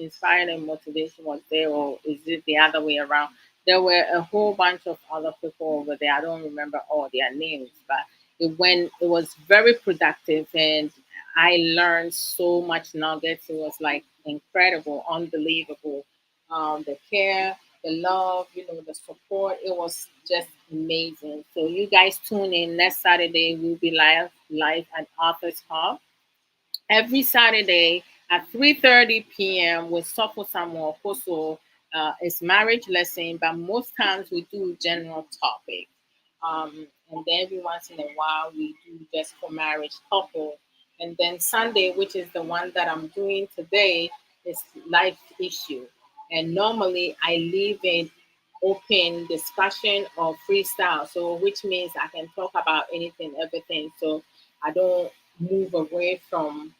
was there, or is it the other way around? There were a whole bunch of other people over there. I don't remember all their names, but it was very productive, and I learned so much nuggets. It was like incredible, unbelievable. The care, the love, the support. It was just amazing. So you guys tune in next Saturday. We'll be live at Author's Hall every Saturday at 3:30 p.m. with Sofo Samuel Koso. It's marriage lesson, but most times we do general topic. And then every once in a while we do just for marriage couple. And then Sunday, which is the one that I'm doing today, is life issue. And normally I leave it open discussion or freestyle. So which means I can talk about anything, everything. So I don't move away from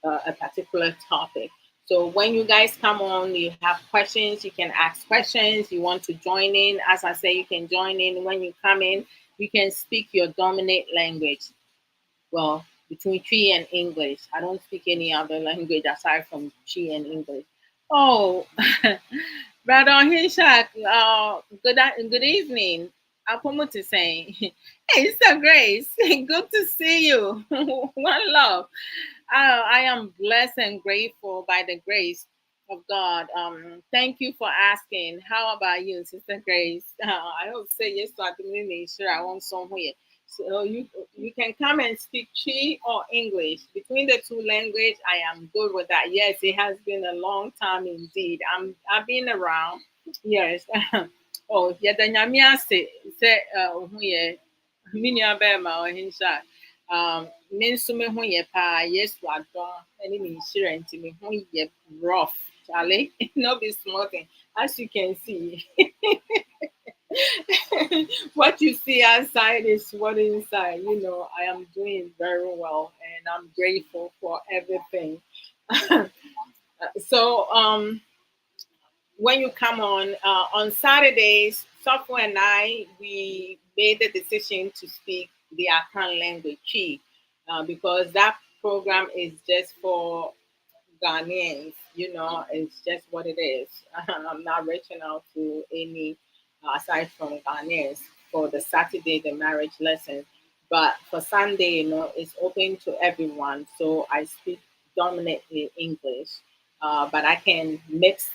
a particular topic. So when you guys come on, you have questions, you can ask questions, you want to join in. As I say, you can join in. When you come in, you can speak your dominant language. Well, between Tree and English. I don't speak any other language aside from Tree and English. Oh, Brother Hinshak, good evening. Apomo is saying, hey, Sister Grace, good to see you. One love. I am blessed and grateful by the grace of God. Thank you for asking. How about you, Sister Grace? I hope say yes to Adwini. Sure, I want somewhere. So you can come and speak Chi or English. Between the two language, I am good with that. Yes, it has been a long time indeed. I've been around. Yes. Oh, yeah, the Nyamia say me nuabɛrima ɔhenhyɛ me nso me ho yɛ paa yesu adɔm ne ne nhyira nti me ho yɛ rough Charlie. No be small thing as you can see. What you see outside is what inside. I am doing very well and I'm grateful for everything. So when you come on Saturdays, Sofo and I, we made the decision to speak the Akan language, Chi, because that program is just for Ghanaians. It's just what it is. I'm not reaching out to any aside from Ghanaians for the Saturday, the marriage lesson. But for Sunday, it's open to everyone. So I speak dominantly English, but I can mix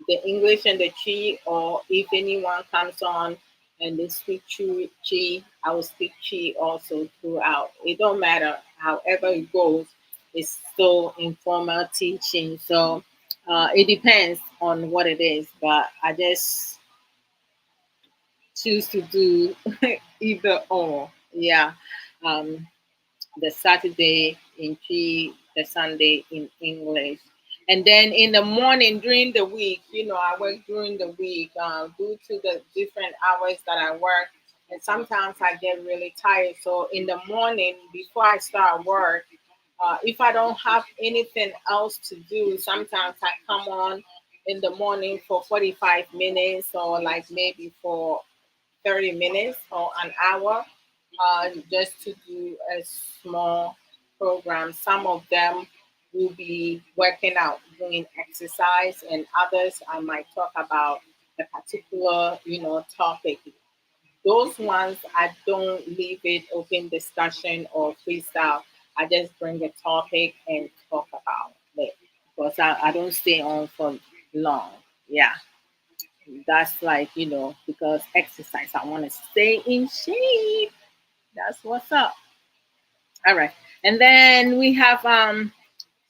the English and the Chi, or if anyone comes on and they speak Chi, I will speak Chi also throughout. It don't matter. However it goes, it's still informal teaching. So it depends on what it is, but I just choose to do either or. Yeah. Um, the Saturday in Cree, the Sunday in English. And then in the morning during the week, I work during the week due to the different hours that I work. And sometimes I get really tired. So in the morning, before I start work, if I don't have anything else to do, sometimes I come on in the morning for 45 minutes or like maybe for 30 minutes or an hour just to do a small program. Some of them will be working out, doing exercise, and others I might talk about a particular, topic. Those ones I don't leave it open discussion or freestyle. I just bring a topic and talk about it because I don't stay on for long. Yeah, that's like, because exercise, I want to stay in shape. That's what's up. All right. And then we have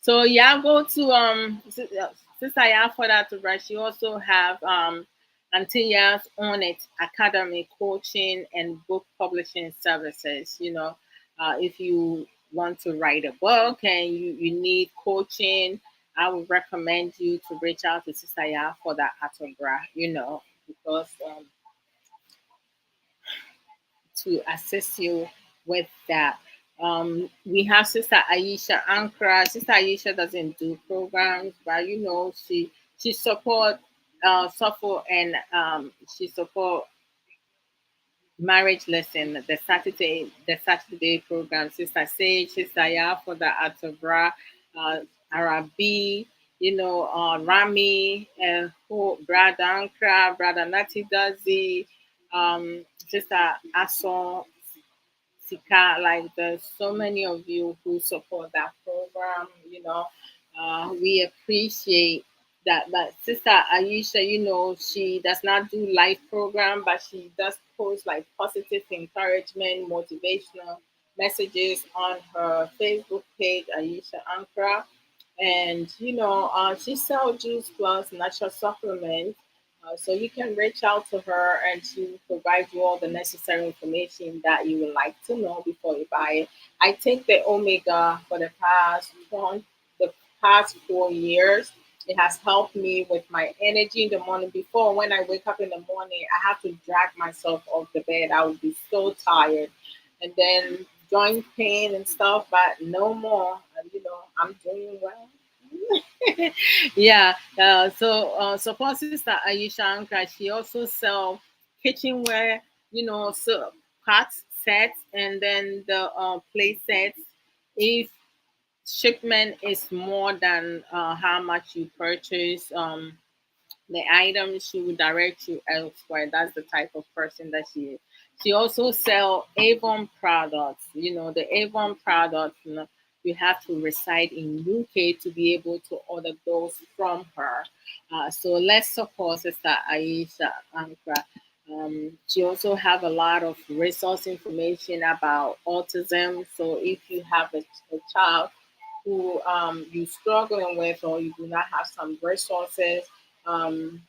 so yeah, go to Sister Yafo to brush. You also have Antilla's on its academy, coaching, and book publishing services. If you want to write a book and you need coaching, I would recommend you to reach out to Sister Ya for that autograph, because to assist you with that. We have Sister Aisha Ankara. Sister Aisha doesn't do programs, but she support and she support marriage lesson, the Saturday program. Sister Sage, Sister Ya for the Atabra, Arabi, Rami, Brother Ankara, Brother Nati Dazi, Sister Ason Sika. Like, there's so many of you who support that program. We appreciate that. But Sister Aisha, she does not do live program, but she does post like positive encouragement, motivational messages on her Facebook page, Aisha Ankara. And she sells Juice Plus natural supplements. So you can reach out to her and she will provide you all the necessary information that you would like to know before you buy it. I take the Omega for the past 4 years. It has helped me with my energy in the morning. Before, when I wake up in the morning, I have to drag myself off the bed. I would be so tired, and then joint pain and stuff. But no more. I'm doing well. Yeah. Support Sister Aisha Anka. She also sell kitchenware, so pot sets and then the plate sets. If shipment is more than how much you purchase, the items, she will direct you elsewhere. That's the type of person that she is. She also sell Avon products. The Avon products, you have to reside in UK to be able to order those from her. So let's support Sister Aisha Ankra. She also have a lot of resource information about autism. So if you have a child who you're struggling with, or you do not have some resources, um,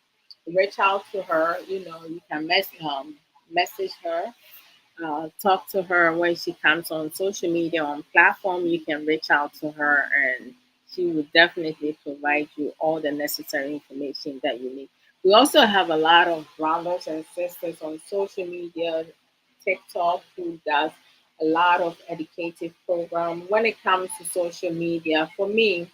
reach out to her. You can message her, talk to her when she comes on social media on platform. You can reach out to her, and she will definitely provide you all the necessary information that you need. We also have a lot of brothers and sisters on social media, TikTok, who does a lot of educative program. When it comes to social media, for me,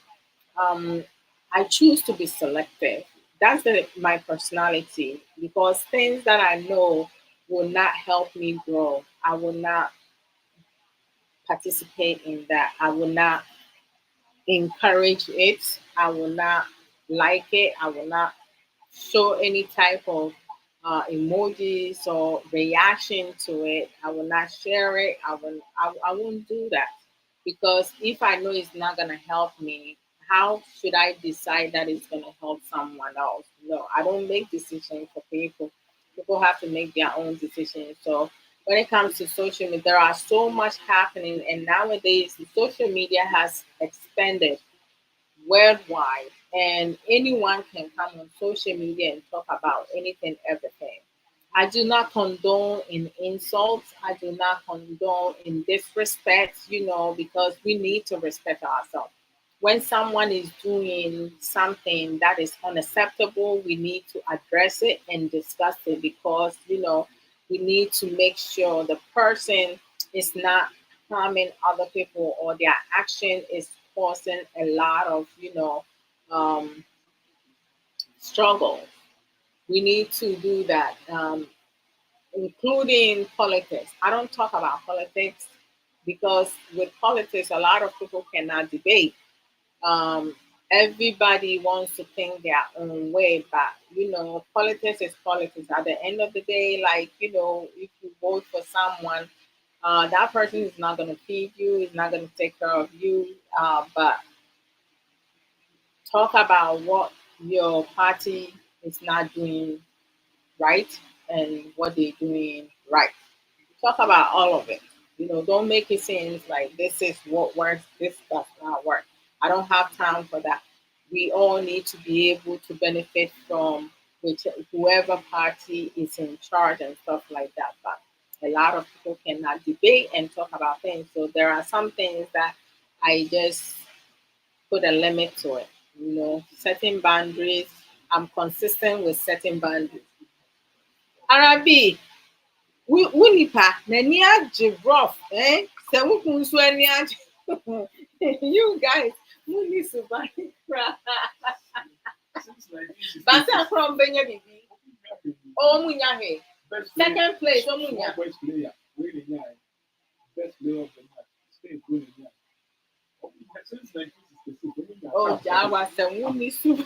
um, I choose to be selective. That's my personality, because things that I know will not help me grow, I will not participate in that. I will not encourage it. I will not like it. I will not show any type of emojis or reaction to it. I will not share it. I won't do that, because if I know it's not gonna help me, how should I decide that it's gonna help someone else? No, I don't make decisions for people. People have to make their own decisions. So when it comes to social media, there are so much happening, and nowadays the social media has expanded worldwide, and anyone can come on social media and talk about anything, everything. I do not condone in insults. I do not condone in disrespect, because we need to respect ourselves. When someone is doing something that is unacceptable, we need to address it and discuss it, because, we need to make sure the person is not harming other people, or their action is causing a lot of, um, struggle. We need to do that, including politics. I don't talk about politics, because with politics, a lot of people cannot debate. Um, Everybody wants to think their own way, but politics is politics. At the end of the day, like, if you vote for someone, that person is not going to feed you, is not going to take care of you. But talk about what your party is not doing right and what they're doing right. Talk about all of it. Don't make it seem like this is what works, this does not work. I don't have time for that. We all need to be able to benefit from which whoever party is in charge and stuff like that. But a lot of people cannot debate and talk about things. So there are some things that I just put a limit to it. You know, setting boundaries. I'm consistent with setting boundaries. Arabi, Wunipa, Nania rough, eh? Sewukunsu Ania. You guys, Muni Subani. Basa from Benya Bibi. Oh, Munyahe. Second place, oh, Munya. Best player, really nice. Best player of the match. Stay good in that. Since 1966, Oh, Jawa, Sewuni Subani.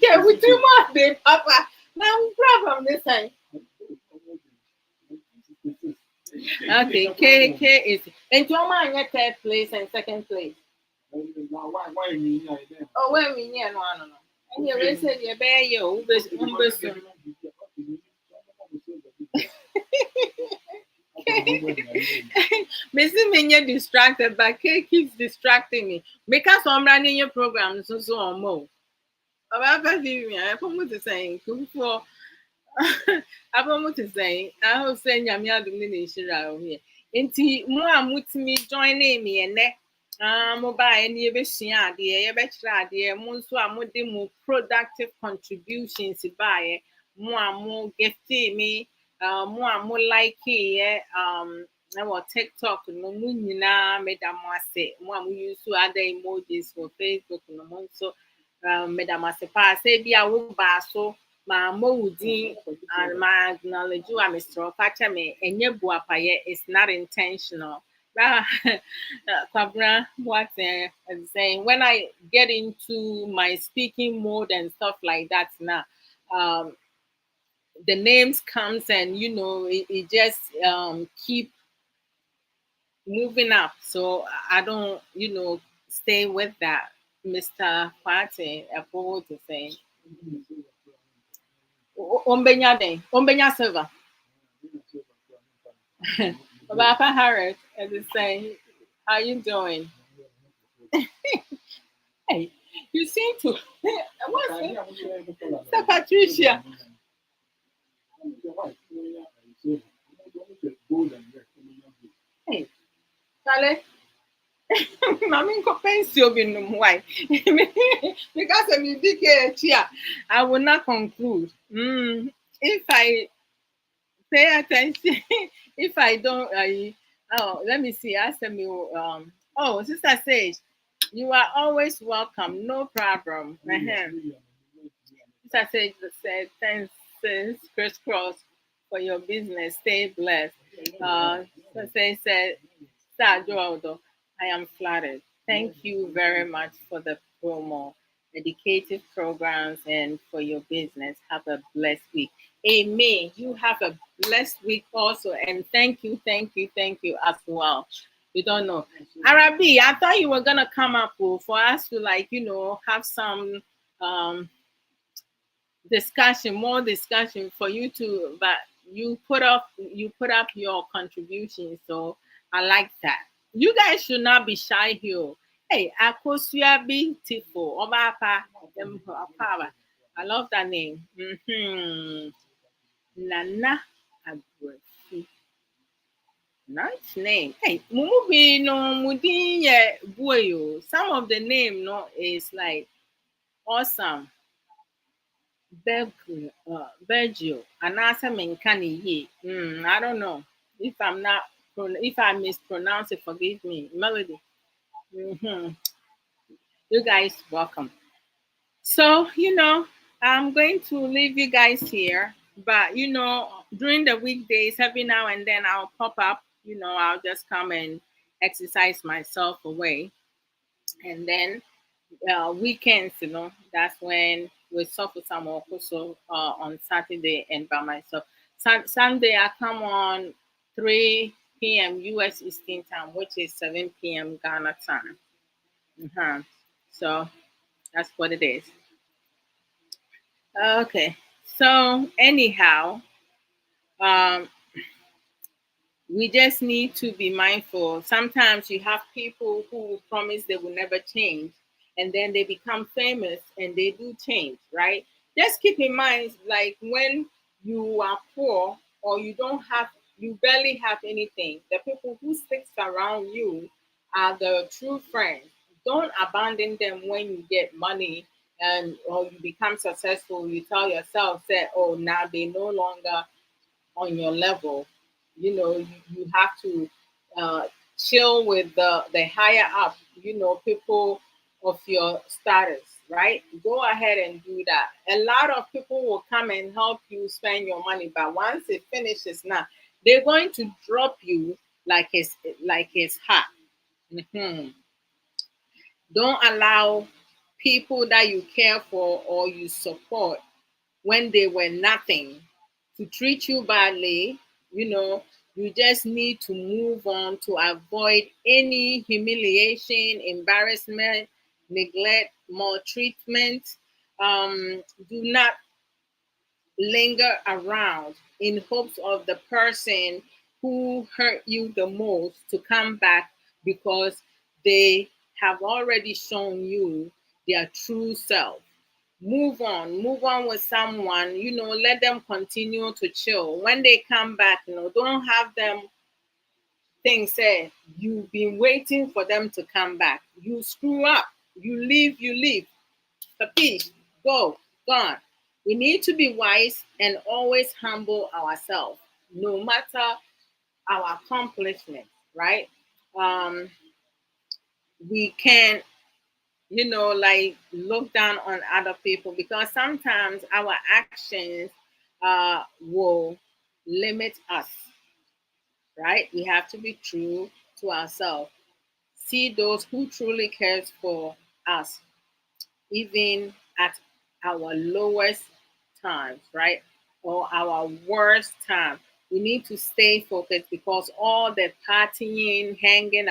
Yeah, we do more than Papa. Now, problem this time. Okay, K is. And Joma in third place and second place. Why me? Oh, when we near no, no, no. And you said you bear you, Missy Minya distracted, but K keeps distracting me. Because I'm running your program, so or more. About I promote to saying, for I promote to saying, I hope saying Yamia domination out here. Inti more mutimi joining me and mobile and you be shia, dear, dear, Monso, mo productive contributions to buy more gifty me, more like here, our TikTok, no munina, madam was say, more use to other emojis for Facebook, no monso, madam was a pass, say, be a wood basso. My mooding and my acknowledge you are Mr. Okachame and your buapaye is not intentional. Kabra, what I'm saying when I get into my speaking mode and stuff like that now, the names comes and it just keep moving up. So I don't stay with that. Mr. Kwate, I forward to say. Ombenya den, Ombenya Silver. Papa Harris is saying, how you doing? Hey, you seem to what's it? Sir Patricia. Hey, Charlie. Mami ko pensio binum why? Because I'm here, I will not conclude. If I pay attention, if I don't, let me see. Ask me. Oh, Sister Sage, you are always welcome. No problem. Sister Sage said, thanks, crisscross for your business. Stay blessed. Sister Sage said, Sir Adwoa Odo, I am flattered. Thank you very much for the promo, educative programs, and for your business. Have a blessed week. Amen. You have a blessed week also. And thank you as well. You don't know. Arabi, I thought you were going to come up for us to have some discussion, more discussion for you to, but you put up your contribution. So I like that. You guys should not be shy here. Hey, Akosua beautiful. Obapa. I love that name. Nana Agrefi. Nice name. Hey, Mumubi no Mudin Bueyo. Some of the name no is like awesome. Bergio, and answer Menkani ye. I don't know if if I mispronounce it. Forgive me, Melody. hmm You guys, welcome. So I'm going to leave you guys here, but during the weekdays, every now and then I'll pop up. I'll just come and exercise myself away, and then weekends, that's when we suffer some also on Saturday and by myself. Sunday I come on 3 p.m. US Eastern time, which is 7 p.m. Ghana time. So that's what it is. Okay. So anyhow, um, we just need to be mindful. Sometimes you have people who promise they will never change, and then they become famous and they do change, right? Just keep in mind, like when you are poor or you don't have, you barely have anything, the people who sticks around you are the true friends. Don't abandon them when you get money and or you become successful. You tell yourself, say, oh, now they no longer on your level. You have to uh, chill with the higher up, people of your status, right? Go ahead and do that. A lot of people will come and help you spend your money, but once it finishes now, they're going to drop you like it's hot. Mhm. Don't allow people that you care for or you support when they were nothing to treat you badly. You just need to move on to avoid any humiliation, embarrassment, neglect, maltreatment. Do not linger around in hopes of the person who hurt you the most to come back, because they have already shown you their true self. Move on with someone, let them continue to chill. When they come back, don't have them think, say, you've been waiting for them to come back. You screw up, you leave. Capiche? Go, gone. We need to be wise and always humble ourselves, no matter our accomplishments, right? Um, we can, like look down on other people, because sometimes our actions will limit us, right? We have to be true to ourselves. See those who truly cares for us, even at our lowest times, right? Or our worst time. We need to stay focused, because all the partying, hanging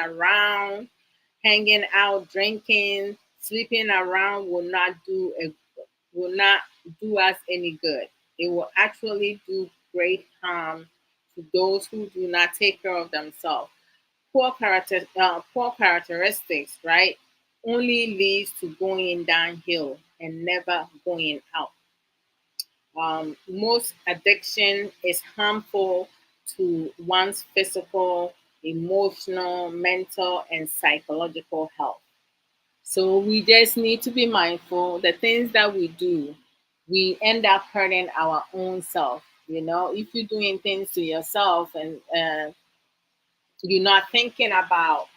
out, drinking, sleeping around will not do us any good. It will actually do great harm to those who do not take care of themselves. Poor characteristics, right, only leads to going downhill and never going out. Most addiction is harmful to one's physical, emotional, mental, and psychological health. So we just need to be mindful the things that we do. We end up hurting our own self. If you're doing things to yourself and you're not thinking about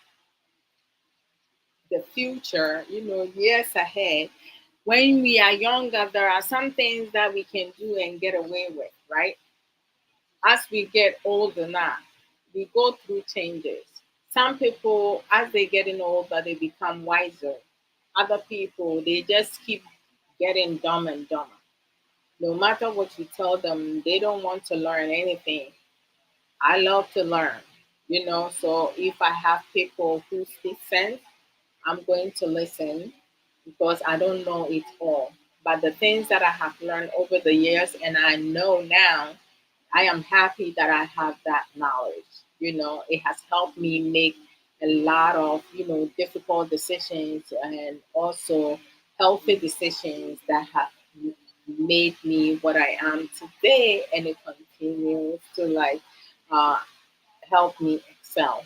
the future, years ahead. When we are younger, there are some things that we can do and get away with, right? As we get older now, we go through changes. Some people, as they getting older, they become wiser. Other people, they just keep getting dumb and dumber. No matter what you tell them, they don't want to learn anything. I love to learn, so if I have people who speak sense, I'm going to listen, because I don't know it all. But the things that I have learned over the years and I know now, I am happy that I have that knowledge. It has helped me make a lot of, difficult decisions, and also healthy decisions that have made me what I am today, and it continues to like uh, help me excel.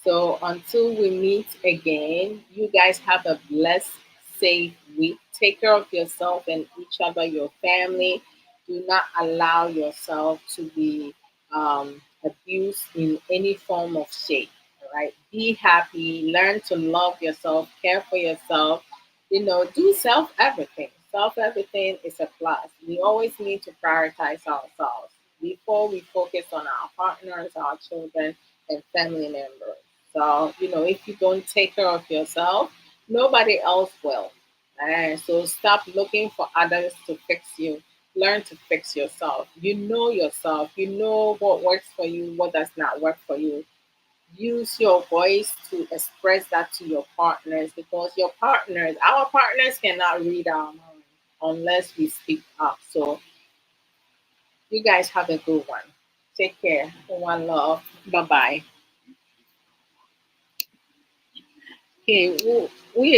So until we meet again, you guys have a blessed, safe week. Take care of yourself and each other, your family. Do not allow yourself to be abused in any form of shape. All right. Be happy. Learn to love yourself. Care for yourself. Do self everything. Self everything is a plus. We always need to prioritize ourselves before we focus on our partners, our children, and family members. So, if you don't take care of yourself, nobody else will. And so stop looking for others to fix you. Learn to fix yourself. You know yourself. You know what works for you, what does not work for you. Use your voice to express that to your partners, because our partners cannot read our minds unless we speak up. So you guys have a good one. Take care. One love. Bye bye. Okay, we